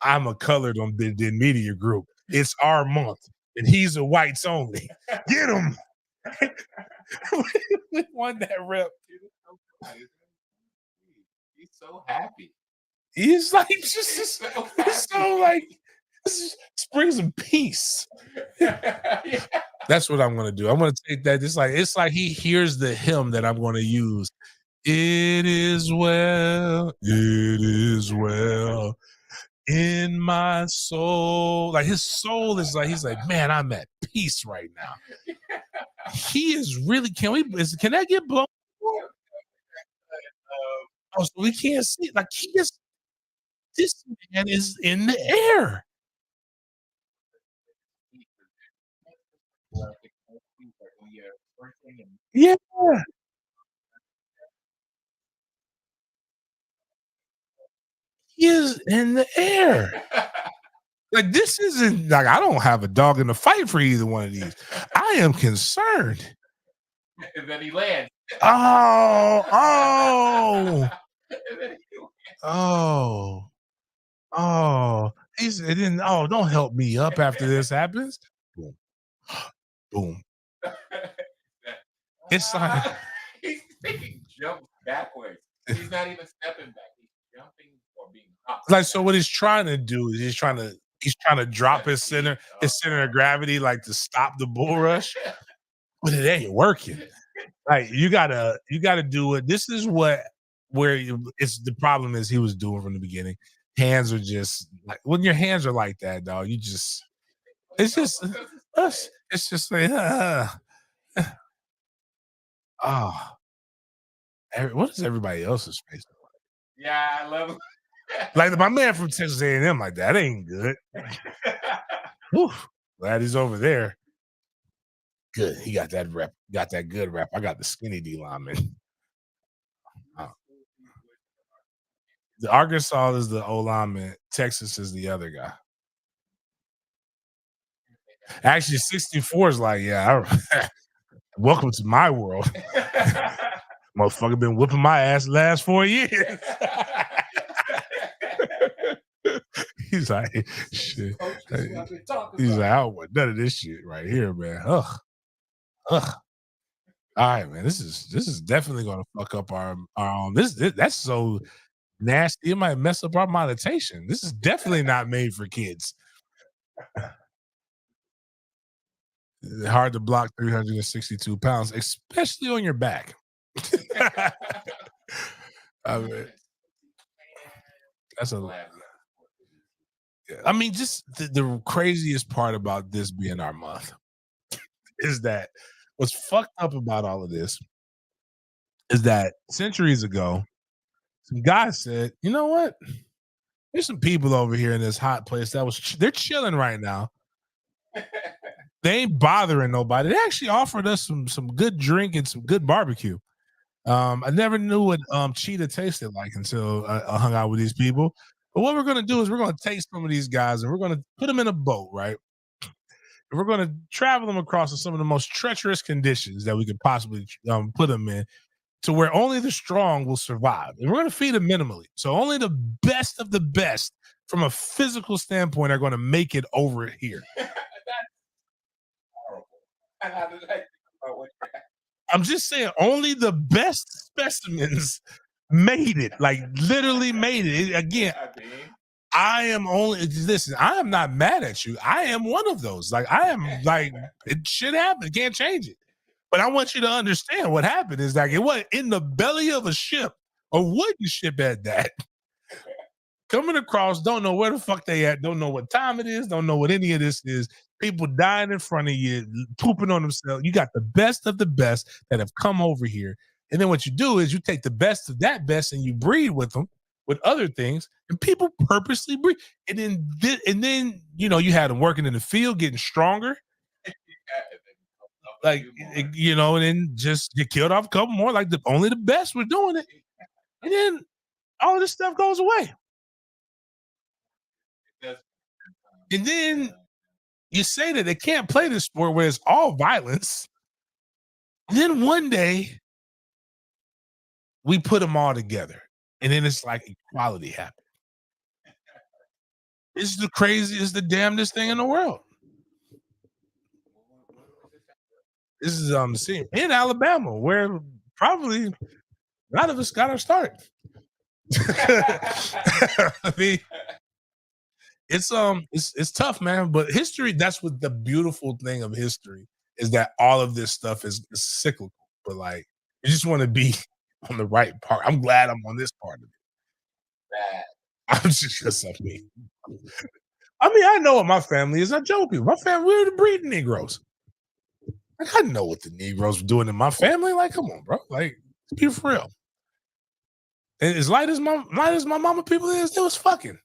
I'm a colored on the media group. It's our month, and he's a whites only. Get him. We won that rep. He's so happy. He's like just so like this brings some peace. Yeah. That's what I'm gonna do. I'm gonna take that. It's like he hears the hymn that I'm gonna use. It is well, it is well in my soul. Like his soul is like, he's like, man, I'm at peace right now. He is really, can that get blown? Oh, so we can't see it. Like this man is in the air. Yeah. He is in the air. Like, this isn't like, I don't have a dog in the fight for either one of these. I am concerned. And then he lands. Oh. And then he Don't help me up after this happens. Boom. Boom. It's like he jumps backwards. He's not even stepping back. He's jumping or being hopped. like, so what he's trying to do is he's trying to drop his center of gravity, like to stop the bull rush, but it ain't working. Like, you gotta do it. This is the problem is he was doing from the beginning. Hands are just like, when your hands are like that, dog, it's just like, What is everybody else's face? Yeah, I love him. Like my man from Texas A&M, like that ain't good. Whew. Glad he's over there. Good. He got that rep. Got that good rep. I got the skinny D lineman. The Arkansas is the O lineman. Texas is the other guy. Actually, 64 is like, yeah, welcome to my world. Motherfucker been whipping my ass the last 4 years. He's like, shit. He's like, I don't want none of this shit right here, man. Ugh. All right, man. This is definitely gonna fuck up our that's so nasty. It might mess up our monetization. This is definitely not made for kids. Hard to block 362 pounds, especially on your back. I mean, that's a. I mean, just the craziest part about this being our month is that what's fucked up about all of this is that centuries ago, some guy said, "You know what? There's some people over here in this hot place they're chilling right now. They ain't bothering nobody. They actually offered us some good drink and some good barbecue. I never knew what cheetah tasted like until I hung out with these people. But what we're gonna do is we're gonna take some of these guys and we're gonna put them in a boat, right? And we're gonna travel them across some of the most treacherous conditions that we could possibly put them in, to where only the strong will survive. And we're gonna feed them minimally, so only the best of the best from a physical standpoint are going to make it over here." I'm just saying, only the best specimens made it. Like literally made it. Again, I am only listen. I am not mad at you. I am one of those. Like I am. Like it should happen. Can't change it. But I want you to understand what happened is like it was in the belly of a ship, a wooden ship at that. Coming across, don't know where the fuck they at, don't know what time it is, don't know what any of this is. People dying in front of you, pooping on themselves. You got the best of the best that have come over here. And then what you do is you take the best of that best and you breed with them with other things, and people purposely breed. And then you know, you had them working in the field, getting stronger. Like, you know, and then just get killed off a couple more. Like only the best were doing it. And then all this stuff goes away. And then you say that they can't play this sport where it's all violence. And then one day we put them all together, and then it's like equality happened. It's the craziest, the damnedest thing in the world. This is the scene in Alabama, where probably a lot of us got our start. I mean, it's tough, man. But history, that's what the beautiful thing of history is, that all of this stuff is cyclical. But like, you just want to be on the right part. I'm glad I'm on this part of it. I'm just I mean, I know what my family is. I joke people. My family, we're the breeding Negroes. Like, I know what the Negroes were doing in my family. Like, come on, bro. Like, be for real. And as light as my mama people is, it was fucking.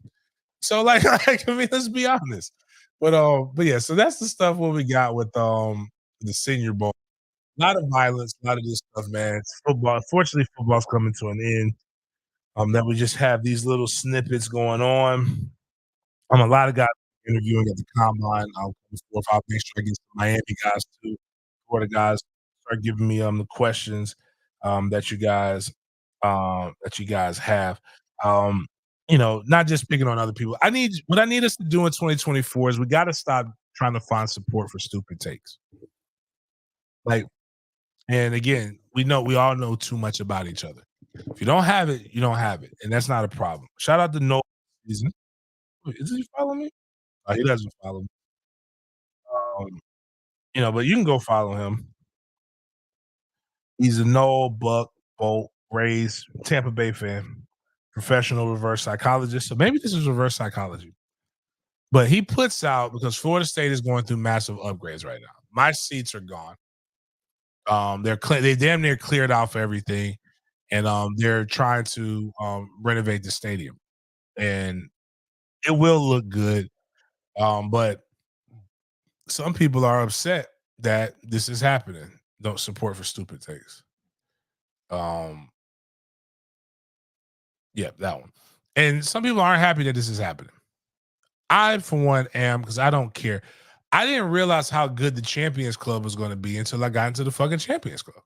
So like I mean, let's be honest. But yeah, so that's the stuff what we got with the Senior Bowl. A lot of violence, a lot of this stuff, man. It's football. Fortunately, football's coming to an end. That we just have these little snippets going on. A lot of guys interviewing at the combine. I'll make sure I get some Miami guys too. Florida guys start giving me the questions that you guys have. You know, not just picking on other people. What I need us to do in 2024 is we got to stop trying to find support for stupid takes. Like, and again, we all know too much about each other. If you don't have it, you don't have it, and that's not a problem. Shout out to Noah Season. Is he following me? Oh, he doesn't follow me. You know, but you can go follow him. He's a Noah Buck Bolt Rays Tampa Bay fan, professional reverse psychologist. So maybe this is reverse psychology. But he puts out, because Florida State is going through massive upgrades right now. My seats are gone. They damn near cleared out for everything. and they're trying to renovate the stadium, and it will look good. But some people are upset that this is happening. Don't support for stupid takes. Yeah, that one. And some people aren't happy that this is happening. I, for one, am, because I don't care. I didn't realize how good the Champions Club was going to be until I got into the fucking Champions Club.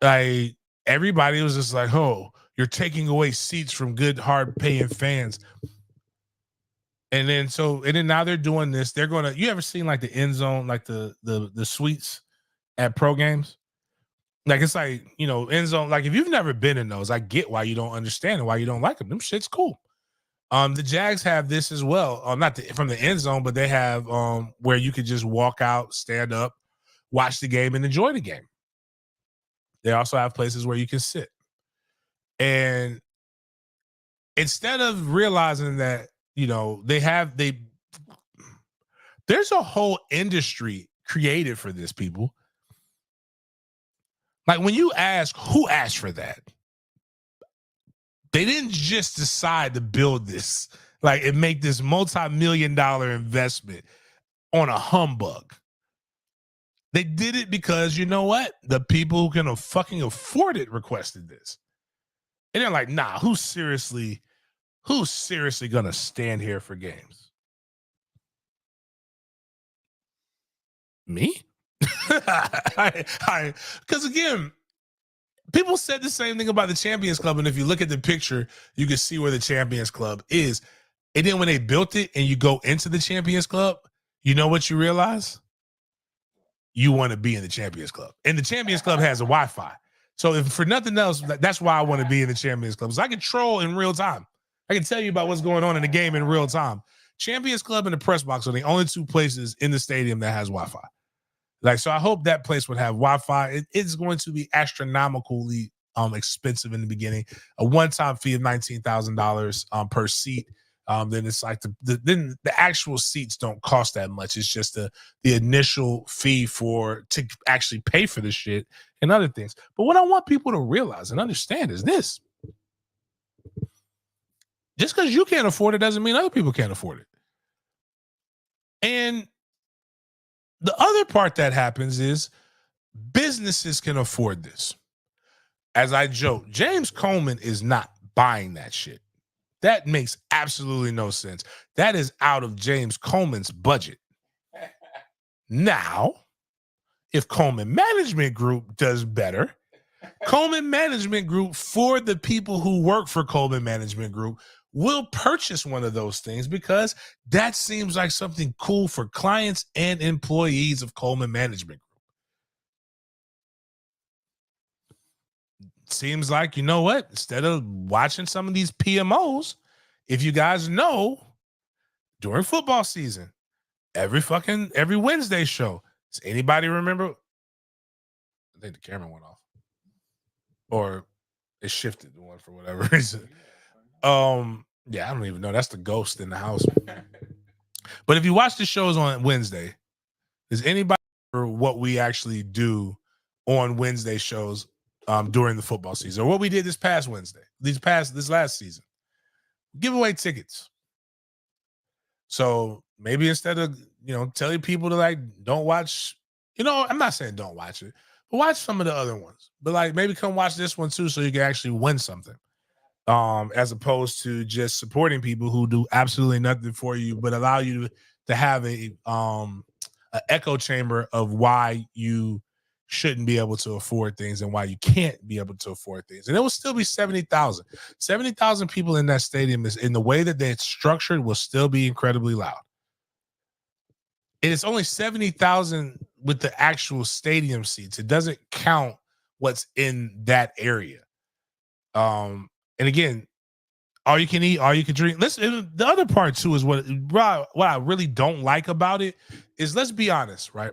Like, everybody was just like, "Oh, you're taking away seats from good, hard-paying fans." And then now they're doing this. They're gonna. You ever seen like the end zone, like the suites at pro games? Like, it's like, end zone. Like, if you've never been in those, I get why you don't understand and why you don't like them. Them shit's cool. The Jags have this as well. Not from the end zone, but they have where you could just walk out, stand up, watch the game, and enjoy the game. They also have places where you can sit. And instead of realizing that, there's a whole industry created for this, people. Like, when you ask who asked for that, they didn't just decide to build this, like, and make this multi-million-dollar investment on a humbug. They did it because, you know what? The people who can fucking afford it requested this. And they're like, nah, who's seriously gonna stand here for games? Me? Because again, people said the same thing about the Champions Club, and if you look at the picture, you can see where the Champions Club is. And then when they built it and you go into the Champions Club, you know what you realize? You want to be in the Champions Club. And the Champions Club has a Wi-Fi. So if for nothing else, that's why I want to be in the Champions Club. So I can troll in real time. I can tell you about what's going on in the game in real time. Champions Club and the press box are the only two places in the stadium that has Wi-Fi. Like, so I hope that place would have Wi-Fi. It's going to be astronomically expensive in the beginning. A one-time fee of $19,000 per seat. Then it's like the actual seats don't cost that much. It's just the initial fee to actually pay for this shit and other things. But what I want people to realize and understand is this: just because you can't afford it doesn't mean other people can't afford it. And the other part that happens is businesses can afford this. As I joke, James Coleman is not buying that shit. That makes absolutely no sense. That is out of James Coleman's budget. Now, if Coleman Management Group does better, Coleman Management Group, for the people who work for Coleman Management Group, will purchase one of those things because that seems like something cool for clients and employees of Coleman Management Group. Seems like, you know what? Instead of watching some of these PMOs, if you guys know, during football season, every Wednesday show, does anybody remember? I think the camera went off, or it shifted the one for whatever reason. Yeah, I don't even know. That's the ghost in the house. But if you watch the shows on Wednesday, does anybody remember what we actually do on Wednesday shows during the football season, or what we did this past Wednesday, this last season? Give away tickets. So maybe instead of, telling people to, like, don't watch, I'm not saying don't watch it, but watch some of the other ones. But, like, maybe come watch this one too so you can actually win something. As opposed to just supporting people who do absolutely nothing for you, but allow you to have a echo chamber of why you shouldn't be able to afford things and why you can't be able to afford things. And it will still be 70,000. 70,000 people in that stadium is, in the way that it's structured, will still be incredibly loud. And it's only 70,000 with the actual stadium seats. It doesn't count what's in that area. And again, all you can eat, all you can drink. Listen, the other part too is what I really don't like about it is, let's be honest, right?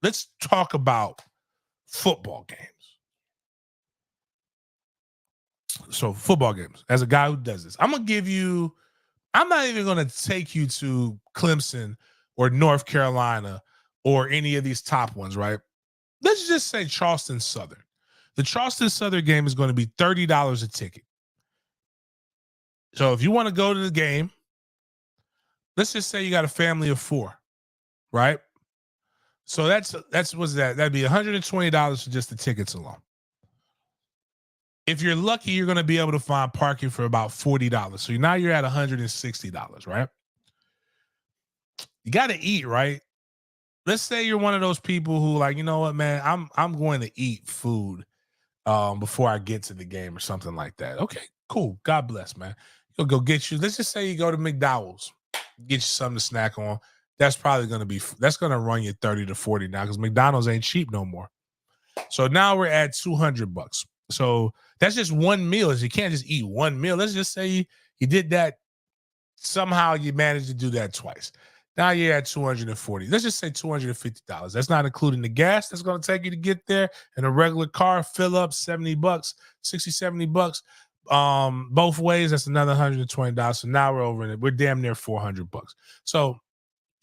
Let's talk about football games. So football games, as a guy who does this, I'm not even going to take you to Clemson or North Carolina or any of these top ones, right? Let's just say Charleston Southern. The Charleston Southern game is going to be $30 a ticket. So if you want to go to the game, let's just say you got a family of 4, right? So that's what's that? That'd be $120 for just the tickets alone. If you're lucky, you're going to be able to find parking for about $40. So now you're at $160, right? You got to eat, right? Let's say you're one of those people who like, you know what, man, I'm going to eat food before I get to the game or something like that. Okay, cool. God bless, man. You'll go get you. Let's just say you go to McDowell's, get you something to snack on. That's probably going to run you 30 to 40 now because McDonald's ain't cheap no more. So now we're at $200. So that's just one meal. You can't just eat one meal. Let's just say you did that. Somehow you managed to do that twice. Now you're at $240. Let's just say $250. That's not including the gas that's going to take you to get there. And a regular car fill up $70, $60, $70. Both ways, that's another $120. So now we're over in it. We're damn near $400. So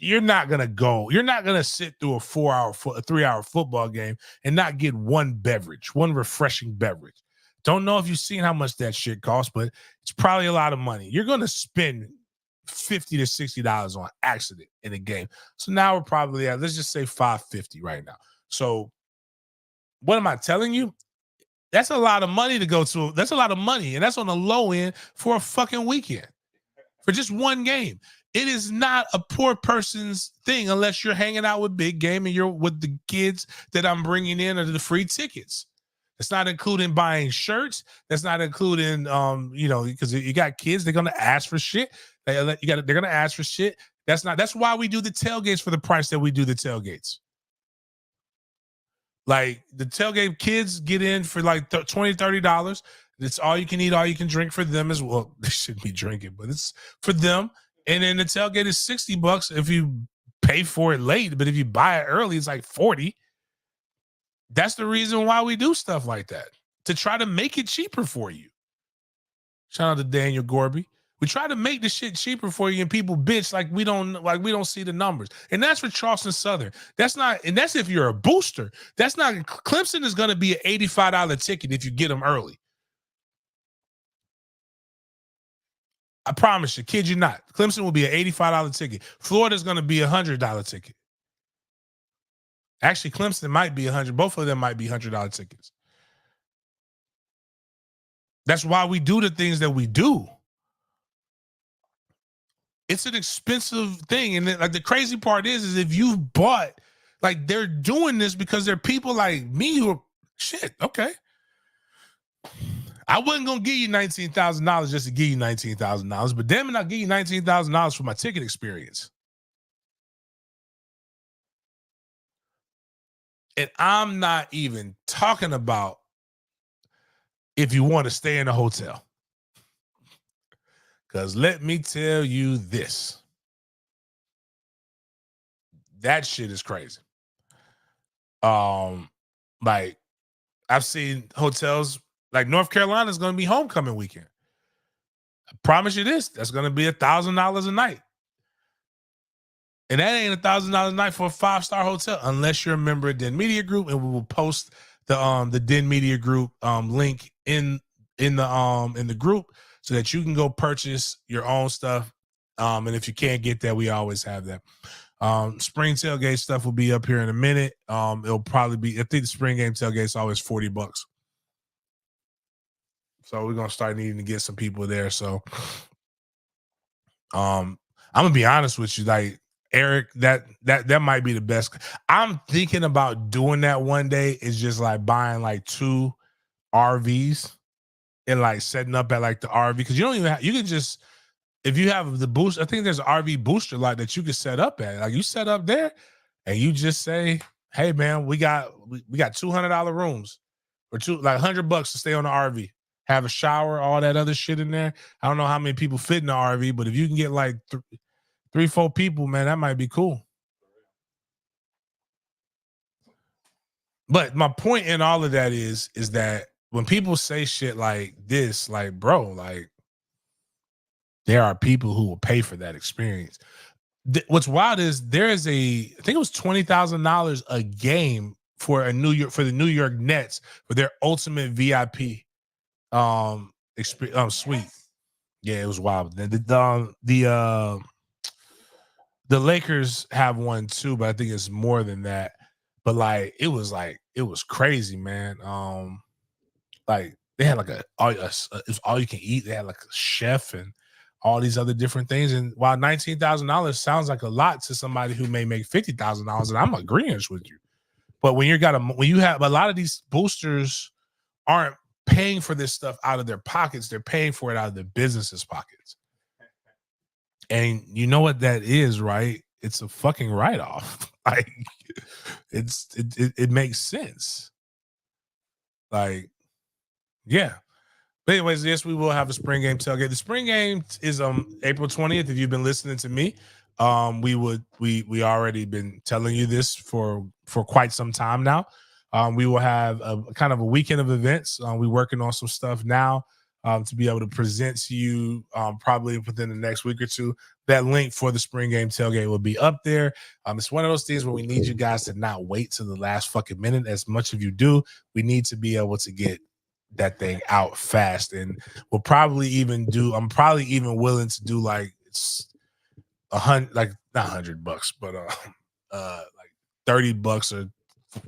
you're not gonna sit through a 3-hour football game and not get one refreshing beverage. Don't know if you've seen how much that shit costs, but it's probably a lot of money. You're gonna spend $50 to $60 on accident in a game. So now we're probably at, let's just say $550 right now. So what am I telling you? That's a lot of money to go to. That's a lot of money, and that's on the low end for a fucking weekend for just one game. It is not a poor person's thing unless you're hanging out with Big Game and you're with the kids that I'm bringing in or the free tickets. It's not including buying shirts. That's not including, because you got kids, they're gonna ask for shit. They're gonna ask for shit. That's why we do the tailgates for the price that we do the tailgates. Like the tailgate kids get in for like $20, $30. It's all you can eat, all you can drink for them as well. They shouldn't be drinking, but it's for them. And then the tailgate is $60 if you pay for it late. But if you buy it early, it's like $40. That's the reason why we do stuff like that, to try to make it cheaper for you. Shout out to Daniel Gorby. We try to make the shit cheaper for you, and people bitch like we don't see the numbers. And that's for Charleston Southern. That's if you're a booster. That's not Clemson is going to be an $85 ticket if you get them early. I promise you, kid you not. Clemson will be an $85 ticket. Florida's going to be a $100 ticket. Actually, Clemson might be $100. Both of them might be $100 tickets. That's why we do the things that we do. It's an expensive thing. And like the crazy part is if you've bought, like they're doing this because they're people like me who are, shit, okay. I wasn't going to give you $19,000 just to give you $19,000, but damn it, I'll give you $19,000 for my ticket experience. And I'm not even talking about if you want to stay in a hotel. Because let me tell you this. That shit is crazy. Like I've seen hotels like North Carolina is going to be homecoming weekend. I promise you this. That's going to be $1,000 a night. And that ain't $1,000 a night for a 5-star hotel unless you're a member of Den Media Group, and we will post the Den Media Group link in the group so that you can go purchase your own stuff. And if you can't get that, we always have that. Spring tailgate stuff will be up here in a minute. It'll probably be, I think the spring game tailgate is always $40. So we're gonna start needing to get some people there. So I'm gonna be honest with you, like Eric, that might be the best. I'm thinking about doing that one day. Is just like buying like 2 RVs and like setting up at like the RV, because you don't even have, you can just, if you have the boost, I think there's an RV booster lot that you can set up at. Like you set up there and you just say, hey man, we got $200 rooms or like $100 to stay on the RV. Have a shower, all that other shit in there. I don't know how many people fit in the RV, but if you can get like 3-4 people, man, that might be cool. But my point in all of that is that when people say shit like this, like, bro, like, there are people who will pay for that experience. What's wild is there is I think it was $20,000 a game for the New York Nets for their ultimate VIP suite. Yeah, it was wild. The Lakers have one too, but I think it's more than that. But it was crazy, man. Like they had it was all you can eat. They had like a chef and all these other different things. And while $19,000 sounds like a lot to somebody who may make $50,000, and I'm agreeing with you, but when you have a lot of these boosters aren't paying for this stuff out of their pockets, they're paying for it out of their businesses' pockets. And you know what that is, right? It's a fucking write-off. Like it makes sense. Like, yeah. But anyways, yes, we will have a spring game tailgate. The spring game is April 20th. If you've been listening to me, we already been telling you this for quite some time now. We will have a kind of a weekend of events. We're working on some stuff now to be able to present to you probably within the next week or two. That link for the spring game tailgate will be up there. It's one of those things where we need you guys to not wait till the last fucking minute. As much of you do, we need to be able to get that thing out fast. And I'm probably even willing to do like it's $100, like not $100, but like $30 or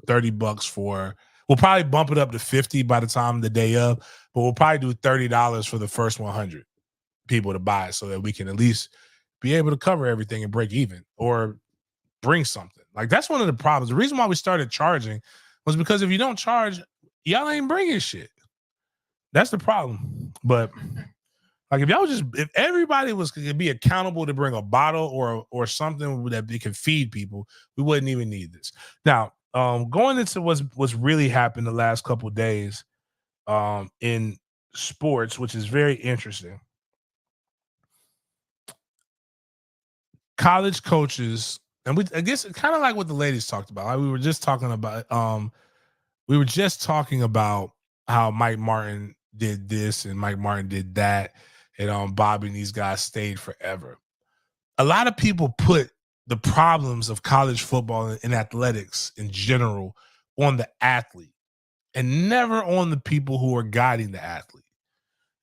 $30 for. We'll probably bump it up to 50 by the time the day of, but we'll probably do $30 for the first 100 people to buy it so that we can at least be able to cover everything and break even or bring something. Like that's one of the problems. The reason why we started charging was because if you don't charge, y'all ain't bringing shit. That's the problem. But like if everybody could be accountable to bring a bottle or something that they can feed people, we wouldn't even need this. Now, going into what's really happened the last couple of days in sports, which is very interesting. College coaches, and I guess kind of like what the ladies talked about. Like we were just talking about how Mike Martin did this and Mike Martin did that, and Bobby and these guys stayed forever. A lot of people put the problems of college football and athletics in general on the athlete and never on the people who are guiding the athlete.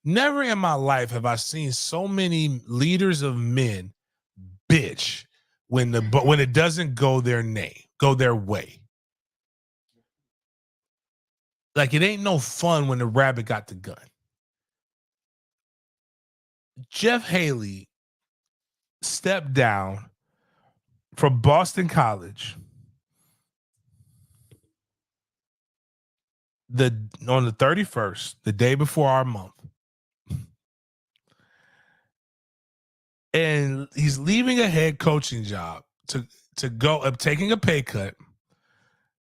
Never in my life have I seen so many leaders of men bitch when it doesn't go their way. Like it ain't no fun when the rabbit got the gun. Jeff Haley stepped down from Boston College on the 31st, the day before our month. And he's leaving a head coaching job to go taking a pay cut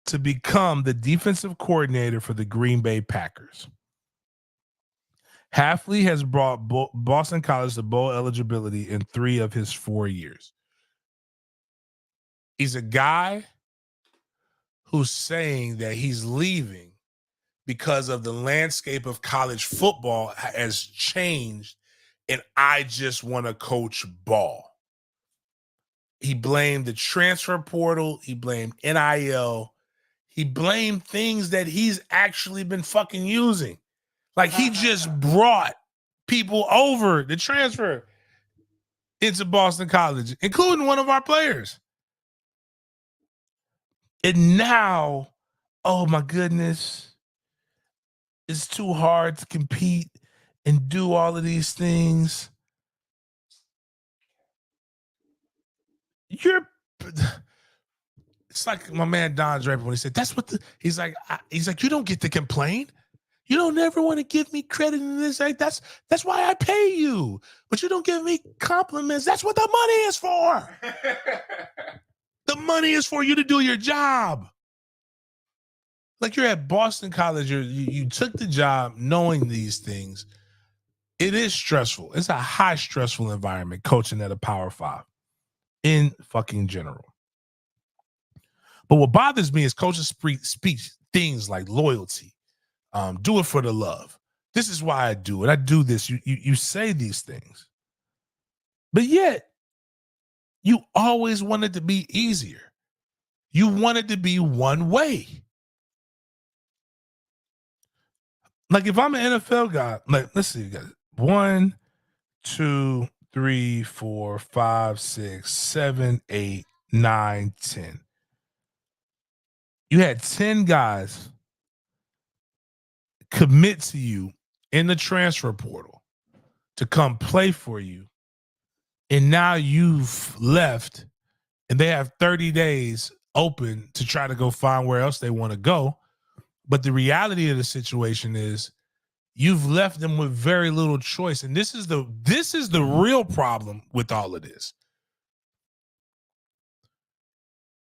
to become the defensive coordinator for the Green Bay Packers. Hafley has brought Boston College to bowl eligibility in 3 of his 4 years. He's a guy who's saying that he's leaving because of the landscape of college football has changed and I just want to coach ball. He blamed the transfer portal. He blamed NIL. He blamed things that he's actually been fucking using. Like he just brought people over the transfer into Boston College, including one of our players. And now, oh my goodness, it's too hard to compete and do all of these things. It's like my man Don Draper when he said, he's like, you don't get to complain. You don't ever want to give me credit in this. Like, that's why I pay you. But you don't give me compliments. That's what the money is for. The money is for you to do your job. Like you're at Boston College, you took the job knowing these things. It is stressful. It's a high stressful environment coaching at a Power 5 in fucking general. But what bothers me is coaches speak things like loyalty. Do it for the love. This is why I do it. I do this. You say these things. But yet, you always want it to be easier. You want it to be one way. Like if I'm an NFL guy, like let's see, guys. 1, 2, 3, 4, 5, 6, 7, 8, 9, 10. You had 10 guys commit to you in the transfer portal to come play for you. And now you've left and they have 30 days open to try to go find where else they want to go. But the reality of the situation is you've left them with very little choice. And this is the real problem with all of this.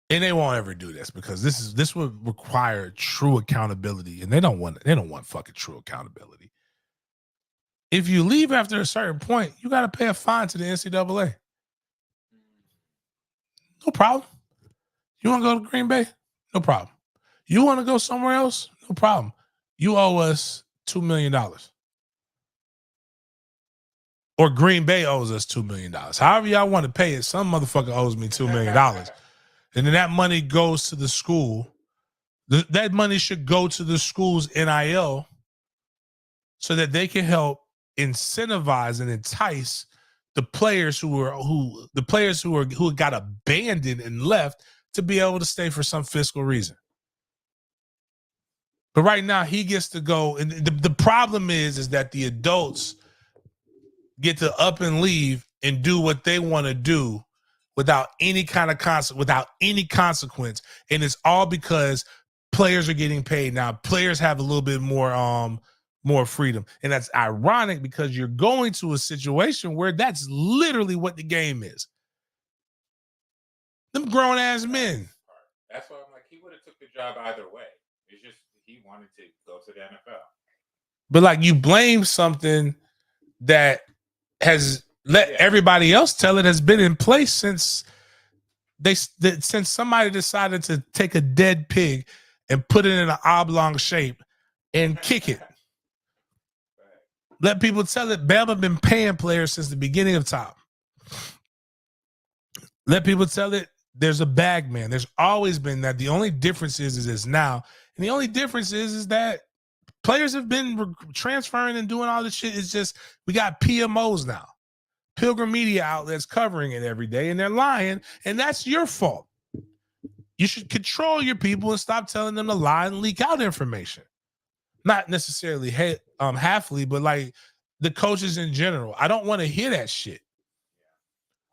And they won't ever do this because this would require true accountability. And they don't want fucking true accountability. If you leave after a certain point, you got to pay a fine to the NCAA. No problem. You want to go to Green Bay? No problem. You want to go somewhere else? No problem. You owe us $2 million. Or Green Bay owes us $2 million. However y'all want to pay it, some motherfucker owes me $2 million. And then that money goes to the school. That money should go to the school's NIL so that they can help incentivize and entice the players who got abandoned and left to be able to stay for some fiscal reason. But right now he gets to go, and the problem is that the adults get to up and leave and do what they want to do without any kind of consequence, and it's all because players are getting paid now. Players have a little bit more freedom, and that's ironic because you're going to a situation where that's literally what the game is. Them grown ass men. That's why I'm like, he would have took the job either way. It's just he wanted to go to the NFL. But like, you blame something that has let everybody else tell it has been in place since since somebody decided to take a dead pig and put it in an oblong shape and kick it. Let people tell it. Bama been paying players since the beginning of time. Let people tell it. There's a bag man. There's always been that. The only difference is now, and the only difference is that players have been transferring and doing all this shit. It's just we got PMOs now, Pilgrim Media outlets covering it every day, and they're lying, and that's your fault. You should control your people and stop telling them to lie and leak out information. Not necessarily Hafley, but like the coaches in general. I don't want to hear that shit.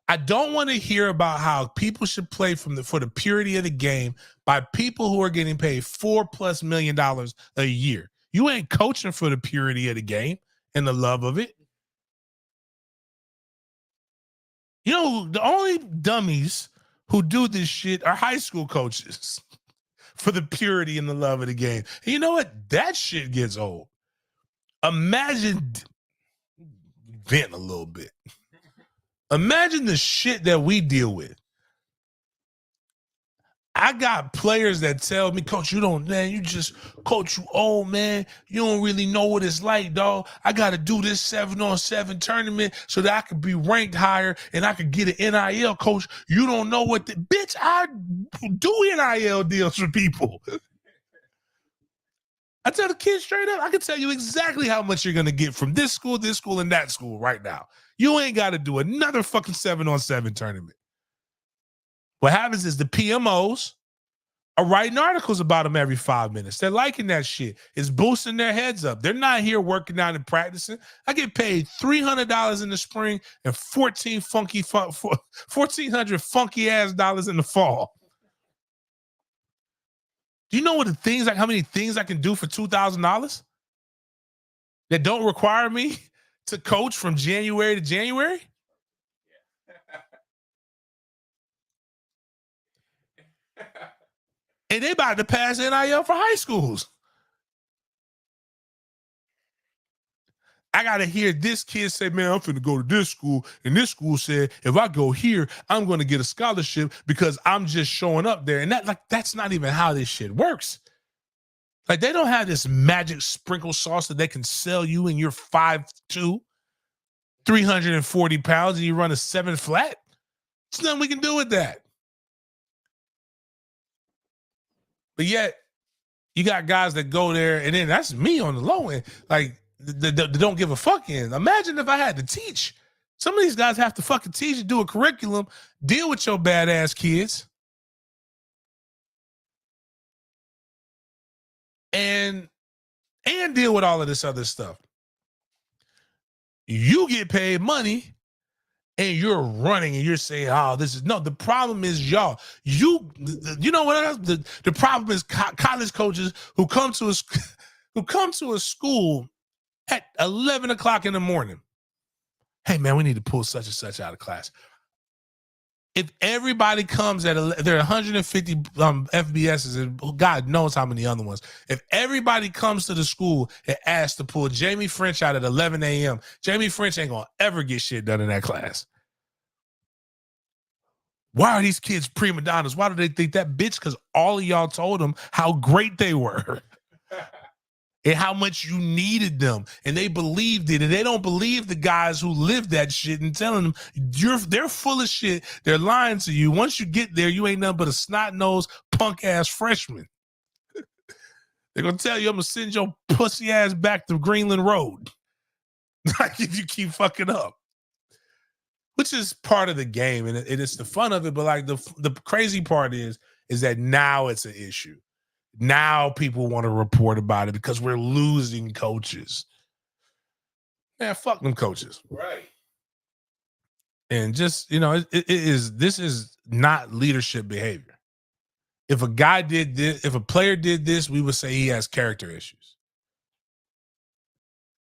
I don't want to hear about how people should play for the purity of the game by people who are getting paid $4+ million a year. You ain't coaching for the purity of the game and the love of it. You know, the only dummies who do this shit are high school coaches for the purity and the love of the game. And you know what? That shit gets old. Imagine venting a little bit. Imagine the shit that we deal with. I got players that tell me, Coach, Coach, you old, man. You don't really know what it's like, dog. I got to do this 7-on-7 tournament so that I could be ranked higher and I could get an NIL, Coach. You don't know what bitch, I do NIL deals for people. I tell the kids straight up, I can tell you exactly how much you're going to get from this school, and that school right now. You ain't got to do another fucking 7-on-7 tournament. What happens is the PMOs are writing articles about them every 5 minutes. They're liking that shit. It's boosting their heads up. They're not here working out and practicing. I get paid $300 in the spring and $1,400 funky ass dollars in the fall. Do you know how many things I can do for $2,000 that don't require me to coach from January to January? And they about to pass NIL for high schools. I got to hear this kid say, man, I'm finna go to this school. And this school said, if I go here, I'm going to get a scholarship because I'm just showing up there. And that's not even how this shit works. Like, they don't have this magic sprinkle sauce that they can sell you and you're 5'2", 340 pounds, and you run a 7 flat. There's nothing we can do with that. But yet, you got guys that go there, and then that's me on the low end, like the don't give a fuck end. Imagine if I had to teach. Some of these guys have to fucking teach and do a curriculum, deal with your badass kids, and deal with all of this other stuff. You get paid money and you're running and you're saying, oh, this is no, the problem is y'all. You know what else? The problem is college coaches who come to a school at 11 o'clock in the morning. Hey man, we need to pull such and such out of class. If everybody comes there are 150 FBSs, and God knows how many other ones. If everybody comes to the school and asks to pull Jamie French out at 11 a.m., Jamie French ain't gonna ever get shit done in that class. Why are these kids prima donnas? Why do they think that, bitch? Because all of y'all told them how great they were and how much you needed them, and they believed it, and they don't believe the guys who lived that shit and telling them they're full of shit. They're lying to you. Once you get there, you ain't nothing but a snot-nosed punk-ass freshman. They're gonna tell you, I'm gonna send your pussy ass back to Greenland Road like if you keep fucking up, which is part of the game, and it's the fun of it. But like the crazy part is that now it's an issue. Now people want to report about it because we're losing coaches. Man, fuck them coaches. Right. And just, this is not leadership behavior. If a guy did this, if a player did this, we would say he has character issues.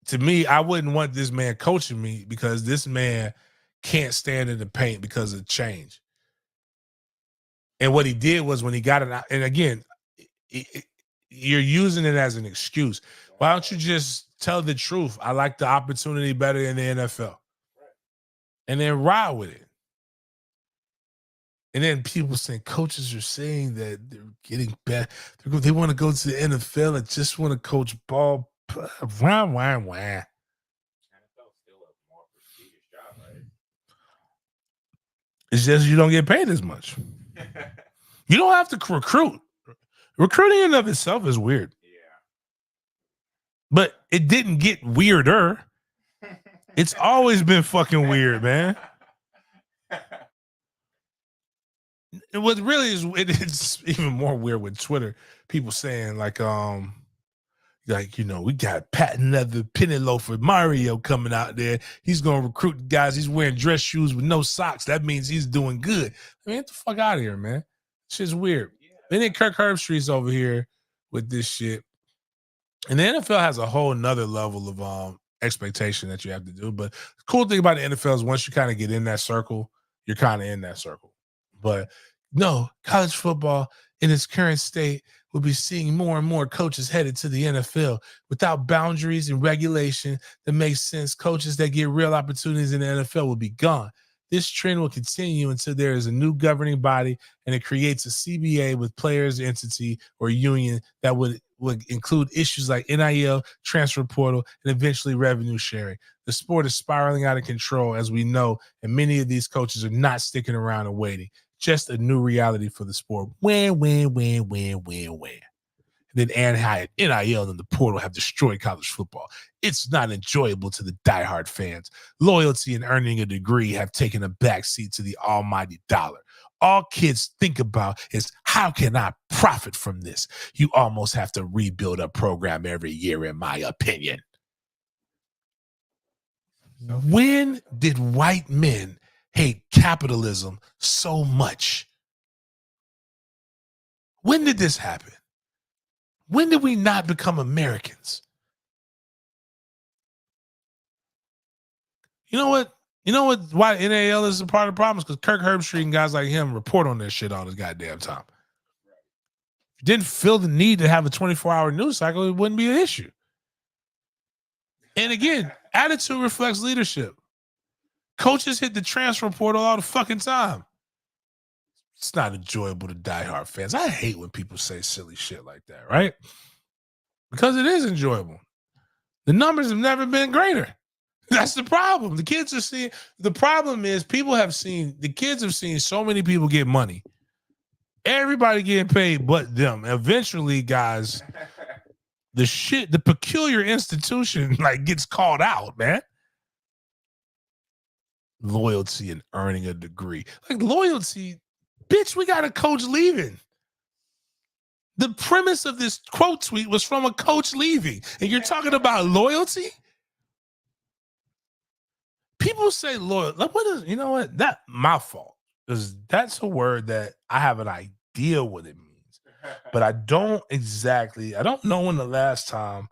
To me, I wouldn't want this man coaching me because this man can't stand in the paint because of change. And what he did was when he got it out, and again, you're using it as an excuse. Why don't you just tell the truth? I like the opportunity better in the NFL. And then ride with it. And then people saying coaches are saying that they're getting better. They want to go to the NFL and just want to coach ball. Wah. NFL's still a more prestigious job, right? It's just you don't get paid as much. You don't have to recruit. Recruiting in and of itself is weird. Yeah. But it didn't get weirder. It's always been fucking weird, man. And what really is, it's even more weird with Twitter. People saying like, we got patent leather penny loafer Mario coming out there. He's gonna recruit guys. He's wearing dress shoes with no socks. That means he's doing good. I mean, get the fuck out of here, man. Shit's weird. And then Kirk Herbstreit's over here with this shit. And the NFL has a whole nother level of expectation that you have to do. But the cool thing about the NFL is once you kind of get in that circle, you're kind of in that circle. But no, college football in its current state will be seeing more and more coaches headed to the NFL without boundaries and regulation that makes sense. Coaches that get real opportunities in the NFL will be gone. This trend will continue until there is a new governing body and it creates a CBA with players, entity, or union that would include issues like NIL, transfer portal, and eventually revenue sharing. The sport is spiraling out of control, as we know, and many of these coaches are not sticking around and waiting. Just a new reality for the sport. Win. Then Ann Hyatt, NIL, and the portal have destroyed college football. It's not enjoyable to the diehard fans. Loyalty and earning a degree have taken a backseat to the almighty dollar. All kids think about is, how can I profit from this? You almost have to rebuild a program every year, in my opinion. When did white men hate capitalism so much? When did this happen? When did we not become Americans? You know what? Why NAL is a part of the problem is because Kirk Herbstreit and guys like him report on this shit all the goddamn time. If you didn't feel the need to have a 24-hour news cycle, it wouldn't be an issue. And again, attitude reflects leadership. Coaches hit the transfer portal all the fucking time. It's not enjoyable to diehard fans. I hate when people say silly shit like that, right? Because it is enjoyable. The numbers have never been greater. That's the problem. The kids are seeing, the problem is the kids have seen so many people get money Everybody getting paid but them. Eventually, guys, the peculiar institution like gets called out, man. Loyalty and earning a degree. Like loyalty, bitch, we got a coach leaving. The premise of this quote tweet was from a coach leaving. And you're talking about loyalty? People say loyal. Like, what is, you know what? That my fault. Because that's a word that I have an idea what it means. But I don't know when the last time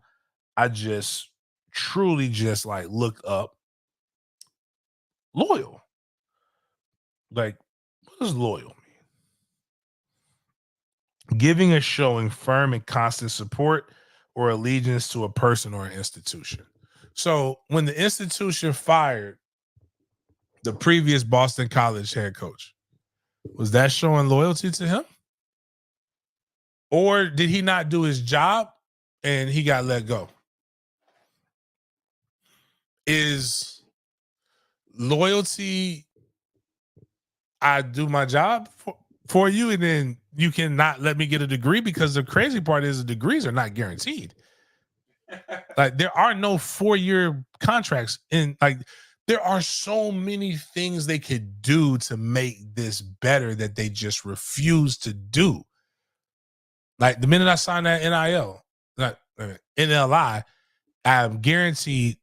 I just truly just like looked up loyal. Like, what does loyal mean? Giving or showing firm and constant support or allegiance to a person or an institution. So when the institution fired the previous Boston College head coach, was that showing loyalty to him? Or did he not do his job and he got let go? Is loyalty, I do my job for you and then you cannot let me get a degree? Because the crazy part is the degrees are not guaranteed. Like there are no 4-year contracts, and like there are so many things they could do to make this better that they just refuse to do. Like the minute I signed that NIL, not NLI, I am guaranteed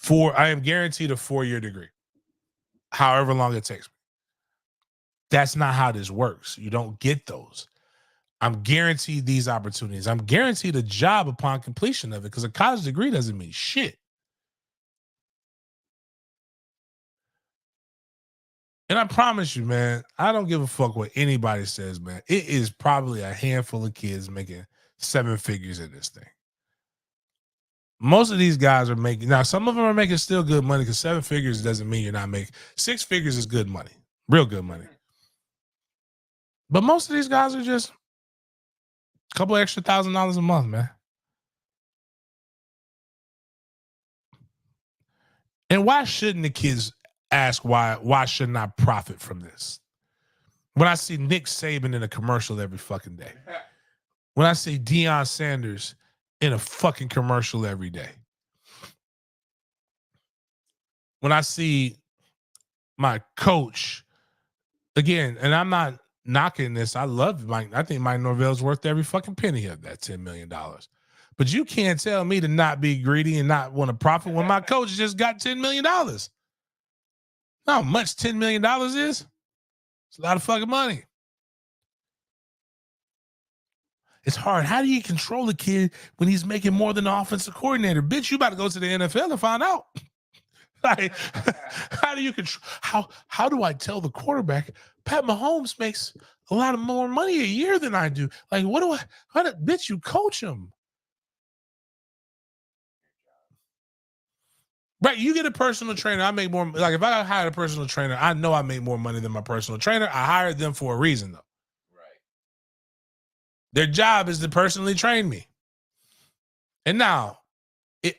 a 4-year degree, however long it takes me. That's not how this works. You don't get those. I'm guaranteed these opportunities. I'm guaranteed a job upon completion of it because a college degree doesn't mean shit. And I promise you, man, I don't give a fuck what anybody says, man. It is probably a handful of kids making 7 figures in this thing. Most of these guys are making, now some of them are making still good money because 7 figures doesn't mean you're not making. 6 figures is good money, real good money. But most of these guys are just a couple extra $1,000 a month, man. And why shouldn't the kids ask why shouldn't I profit from this? When I see Nick Saban in a commercial every fucking day. When I see Deion Sanders in a fucking commercial every day. When I see my coach, again, and I'm not knocking this. I love Mike. I think Mike Norvell's worth every fucking penny of that $10 million. But you can't tell me to not be greedy and not want to profit when my coach just got $10 million. Know how much $10 million is? It's a lot of fucking money. It's hard. How do you control a kid when he's making more than the offensive coordinator? Bitch, you about to go to the NFL and find out. Like, how do you control? How do I tell the quarterback Pat Mahomes makes a lot of more money a year than I do? Like, bitch, you coach him. Right, you get a personal trainer. I make more. Like if I hired a personal trainer, I know I make more money than my personal trainer. I hired them for a reason, though. Right. Their job is to personally train me. And now, it's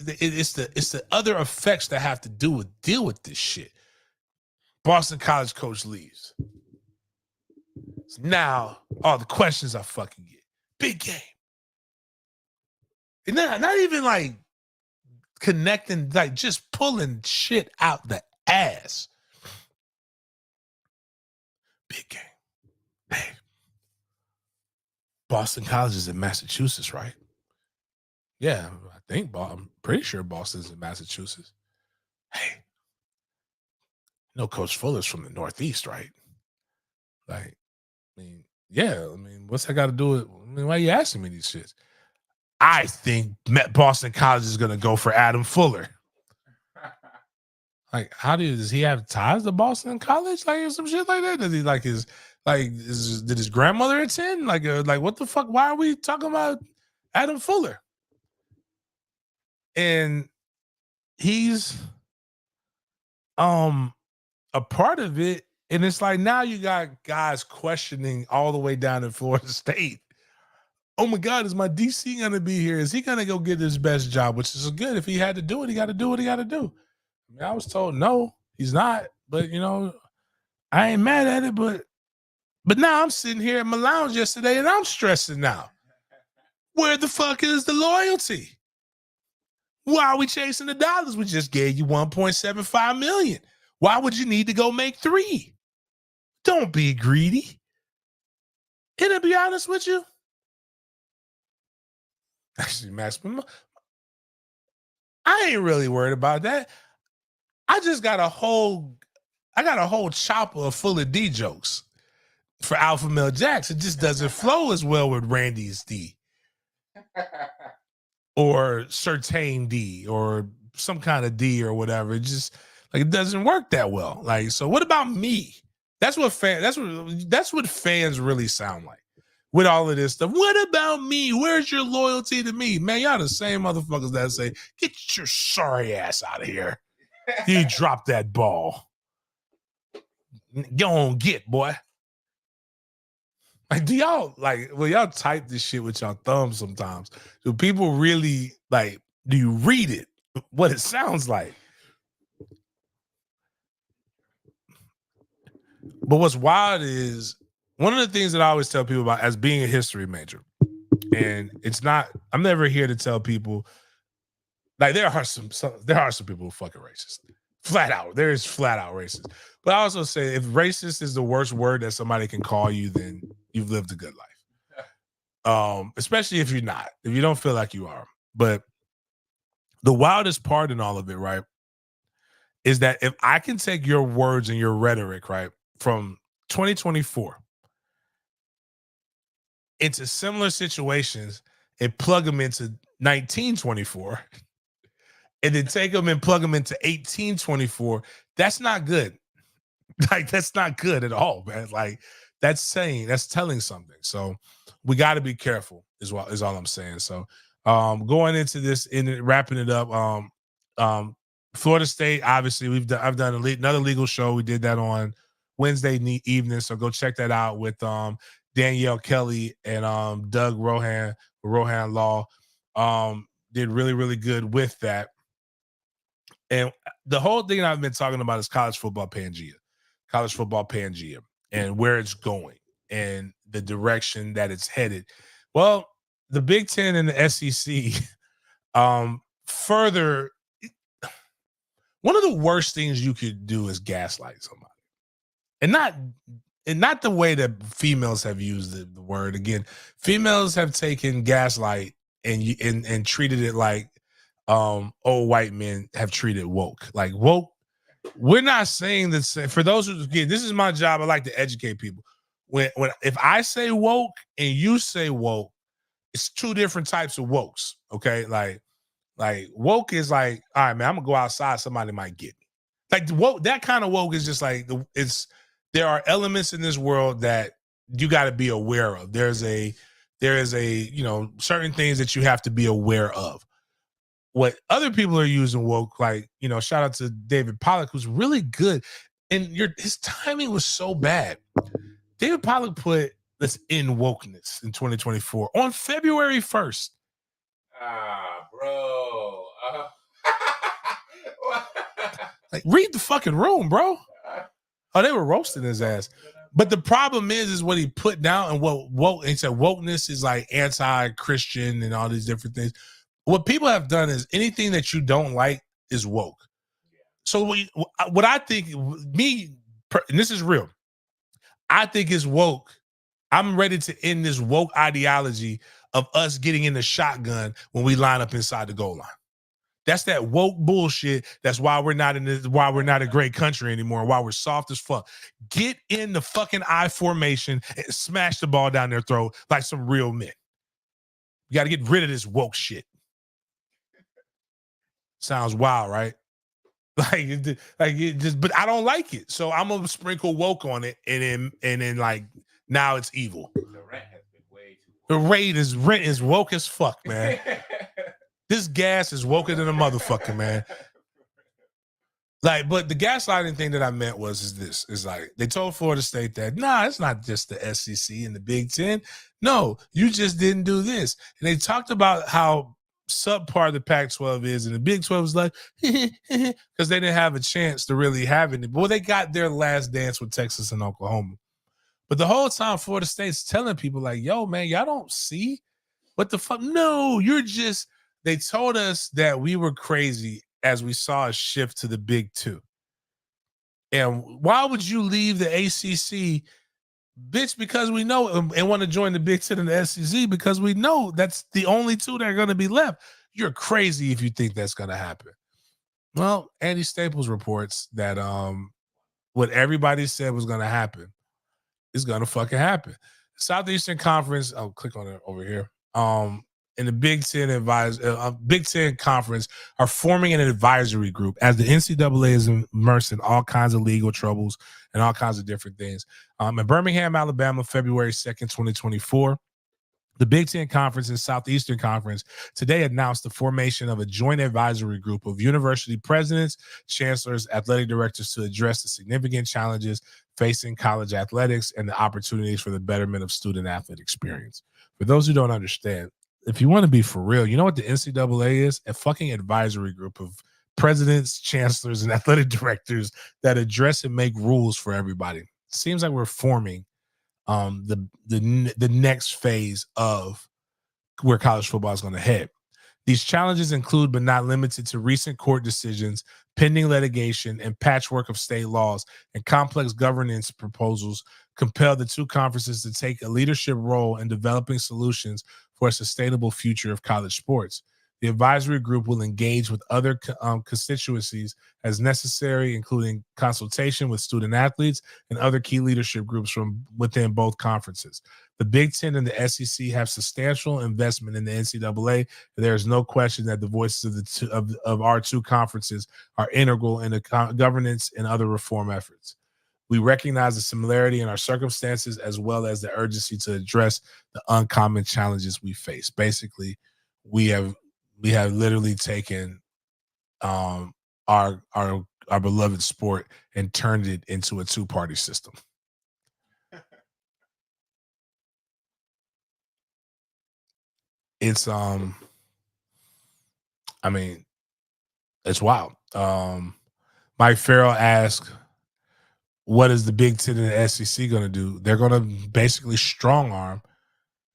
the other effects that have to deal with this shit. Boston College coach leaves. So now, all the questions I fucking get. Big game. And not even like connecting, like just pulling shit out the ass. Big game. Hey. Boston College is in Massachusetts, right? Yeah, I'm pretty sure Boston's in Massachusetts. Hey. Coach Fuller's from the Northeast, right? Like, what's that got to do with, why are you asking me these shits? I think Boston College is going to go for Adam Fuller. Like, does he have ties to Boston College? Like, or some shit like that? Does he did his grandmother attend? Like what the fuck? Why are we talking about Adam Fuller? And he's, a part of it. And it's like, now you got guys questioning all the way down in Florida State. Oh my God, is my DC going to be here? Is he going to go get his best job? Which is good. If he had to do it, he got to do what he got to do. I mean, I was told, no, he's not. But, I ain't mad at it. But But now I'm sitting here in my lounge yesterday and I'm stressing now. Where the fuck is the loyalty? Why are we chasing the dollars? We just gave you 1.75 million. Why would you need to go make 3? Don't be greedy. And to be honest with you, actually, Max, I ain't really worried about that. I got a whole chopper full of D jokes for Alpha Male Jacks. It just doesn't flow as well with Randy's D or Certain D or some kind of D or whatever. It just like it doesn't work that well. Like, so what about me? That's what fans really sound like with all of this stuff. What about me? Where's your loyalty to me? Man, y'all the same motherfuckers that say, get your sorry ass out of here. You dropped that ball. Go on, get, boy. Like, do y'all y'all type this shit with y'all thumbs sometimes? Do people really do you read it? What it sounds like? But what's wild is one of the things that I always tell people about as being a history major, and I'm never here to tell people there are some people who fucking racist. Flat out. There is flat out racist. But I also say if racist is the worst word that somebody can call you, then you've lived a good life. Especially if you're not, if you don't feel like you are. But the wildest part in all of it, right, is that if I can take your words and your rhetoric, right, from 2024 into similar situations and plug them into 1924 and then take them and plug them into 1824, that's not good. That's not good at all, man. That's telling something. So we got to be careful is all I'm saying. So going into this and wrapping it up, Florida State, obviously I've done another legal show. We did that on Wednesday evening. So go check that out with Danielle Kelly and Doug Rohan Law. Did really, really good with that. And the whole thing I've been talking about is college football Pangea, and where it's going and the direction that it's headed. Well, the Big Ten and the SEC, further, one of the worst things you could do is gaslight somebody, and not the way that females have used the word. Again, females have taken gaslight and treated it like old white men have treated woke. Like woke, we're not saying this. For those who, again, this is my job. I like to educate people. If I say woke and you say woke, it's two different types of wokes. Okay, like woke is like, all right, man, I'm gonna go outside. Somebody might get me. Like woke, that kind of woke is just like there are elements in this world that you got to be aware of. There is a certain things that you have to be aware of. What other people are using woke, shout out to David Pollack, who's really good. And his timing was so bad. David Pollack put this in wokeness in 2024 on February 1st. Bro. Read the fucking room, bro. Oh, they were roasting his ass. But the problem is what he put down and what woke. He said wokeness is like anti-Christian and all these different things. What people have done is anything that you don't like is woke. So what I think, and this is real, I think is woke. I'm ready to end this woke ideology of us getting in the shotgun when we line up inside the goal line. That's that woke bullshit. That's why we're not a great country anymore. Why we're soft as fuck. Get in the fucking I formation and smash the ball down their throat like some real men. You got to get rid of this woke shit. Sounds wild, right? But I don't like it. So I'm gonna sprinkle woke on it, and then now it's evil. The rent has been way too. The rent is woke as fuck, man. This gas is woker than a motherfucker, man. But the gaslighting thing that I meant is they told Florida State that, it's not just the SEC and the Big Ten. No, you just didn't do this. And they talked about how subpar the Pac-12 is, and the Big 12 was like, because they didn't have a chance to really have it. Well, they got their last dance with Texas and Oklahoma. But the whole time Florida State's telling people like, yo, man, y'all don't see what the fuck? No, you're just, they told us that we were crazy as we saw a shift to the Big Two. And why would you leave the ACC, bitch? Because we know, and want to join the Big Ten and the SEC because we know that's the only two that are going to be left. You're crazy if you think that's going to happen. Well, Andy Staples reports that what everybody said was going to happen is going to fucking happen. Southeastern Conference, I'll click on it over here. In the Big Ten Conference are forming an advisory group as the NCAA is immersed in all kinds of legal troubles and all kinds of different things. In Birmingham, Alabama, February 2nd, 2024, the Big Ten Conference and Southeastern Conference today announced the formation of a joint advisory group of university presidents, chancellors, athletic directors to address the significant challenges facing college athletics and the opportunities for the betterment of student athlete experience. For those who don't understand, if you want to be for real, you know what the NCAA is? A fucking advisory group of presidents, chancellors, and athletic directors that address and make rules for everybody. It seems like we're forming the next phase of where college football is going to head. These challenges include, but not limited to, recent court decisions, pending litigation, and patchwork of state laws and complex governance proposals compel the two conferences to take a leadership role in developing solutions for a sustainable future of college sports. The advisory group will engage with other constituencies as necessary, including consultation with student athletes and other key leadership groups from within both conferences. The Big Ten and the SEC have substantial investment in the NCAA. There is no question that the voices of our two conferences are integral in the governance and other reform efforts. We recognize the similarity in our circumstances as well as the urgency to address the uncommon challenges we face. Basically, we have literally taken our beloved sport and turned it into a two-party system. It's I mean, it's wild. Mike Farrell asked, what is the Big Ten and the SEC going to do? They're going to basically strong arm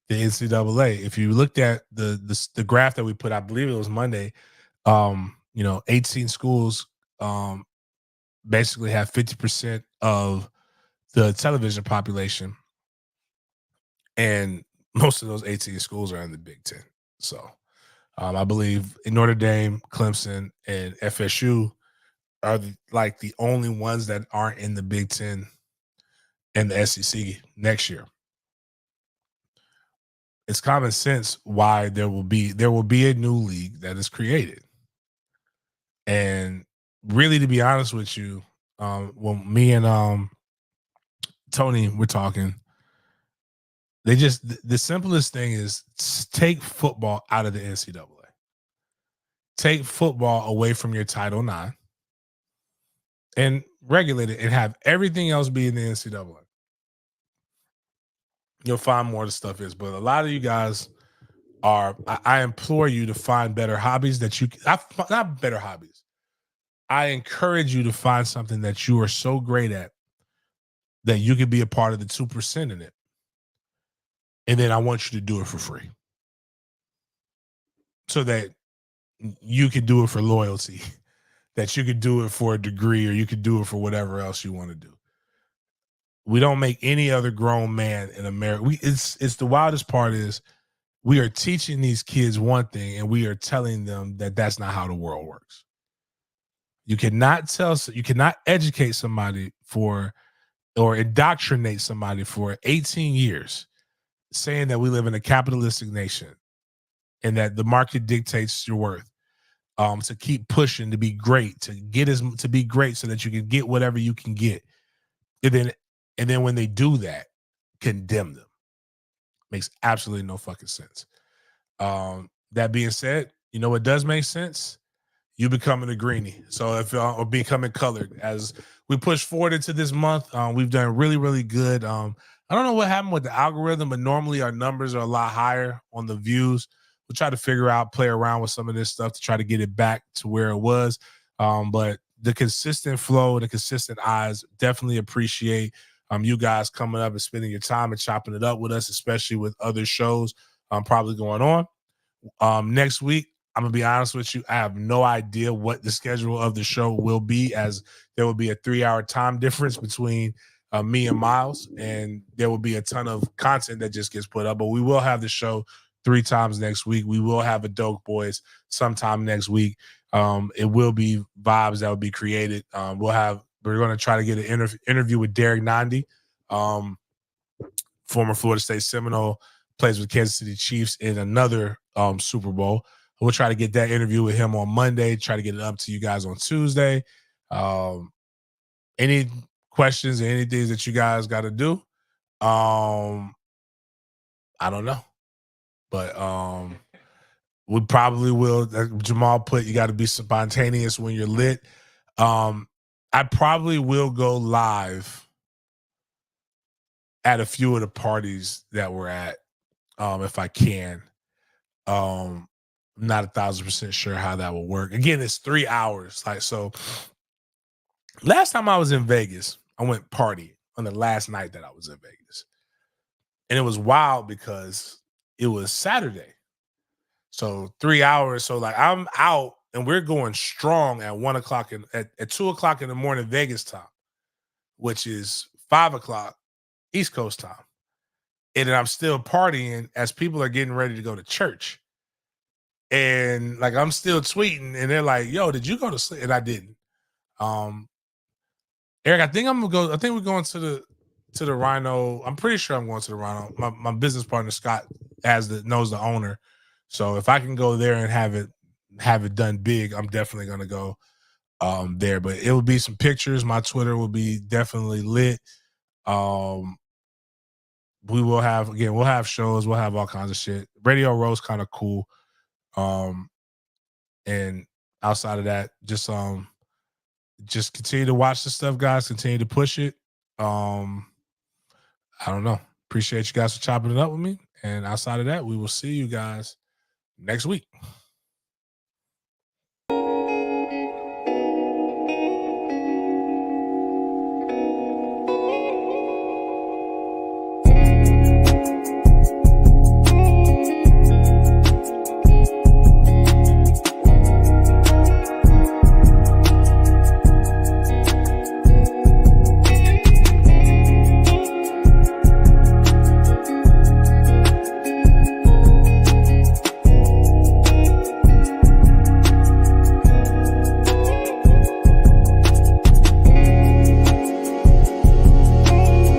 the NCAA. If you looked at the graph that we put, I believe it was Monday, 18 schools basically have 50% of the television population, and most of those 18 schools are in the Big Ten. So I believe Notre Dame, Clemson, and FSU are the only ones that aren't in the Big Ten and the SEC next year. It's common sense why there will be a new league that is created. And really, to be honest with you, when me and Tony were talking, the simplest thing is take football out of the NCAA. Take football away from your Title IX and regulate it and have everything else be in the NCAA. You'll find more of the stuff is, but a lot of you guys I implore you to find better hobbies not better hobbies. I encourage you to find something that you are so great at that you can be a part of the 2% in it. And then I want you to do it for free so that you can do it for loyalty, that you could do it for a degree, or you could do it for whatever else you want to do. We don't make any other grown man in America. It's the wildest part is we are teaching these kids one thing and we are telling them that that's not how the world works. You cannot educate somebody or indoctrinate somebody for 18 years saying that we live in a capitalistic nation and that the market dictates your worth, to keep pushing to be great, to be great so that you can get whatever you can get. And then when they do that, condemn them. Makes absolutely no fucking sense. That being said, you know what does make sense? You becoming a greenie. So if or becoming colored as we push forward into this month, we've done really, really good. I don't know what happened with the algorithm, but normally our numbers are a lot higher on the views. We'll try to play around with some of this stuff to try to get it back to where it was. But the consistent flow, the consistent eyes, definitely appreciate you guys coming up and spending your time and chopping it up with us, especially with other shows probably going on. Next week, I'm gonna be honest with you, I have no idea what the schedule of the show will be, as there will be a 3-hour time difference between me and Miles, and there will be a ton of content that just gets put up. But we will have the show 3 times next week. We will have a Dope Boys sometime next week. It will be vibes that will be created. We're going to try to get an interview with Derek Nandi, former Florida State Seminole, plays with Kansas City Chiefs in another Super Bowl. We'll try to get that interview with him on Monday, try to get it up to you guys on Tuesday. Any questions or anything that you guys got to do? I don't know. But we probably will. Jamal put, you got to be spontaneous when you're lit. I probably will go live at a few of the parties that we're at, if I can. I'm not 1,000% sure how that will work. Again, it's 3 hours. Like, so last time I was in Vegas, I went party on the last night that I was in Vegas. And it was wild because it was Saturday. So 3 hours. So like I'm out and we're going strong at 1 o'clock at 2 o'clock in the morning Vegas time, which is 5 o'clock East Coast time. And then I'm still partying as people are getting ready to go to church. And like I'm still tweeting and they're like, yo, did you go to sleep? And I didn't. Eric, I think we're going to the Rhino. I'm pretty sure I'm going to the Rhino. My business partner Scott knows the owner. So if I can go there and have it done big, I'm definitely gonna go there. But it will be some pictures. My Twitter will be definitely lit. We'll have shows, we'll have all kinds of shit. Radio Row's kind of cool. And outside of that, just continue to watch the stuff, guys. Continue to push it. I don't know. Appreciate you guys for chopping it up with me. And outside of that, we will see you guys next week.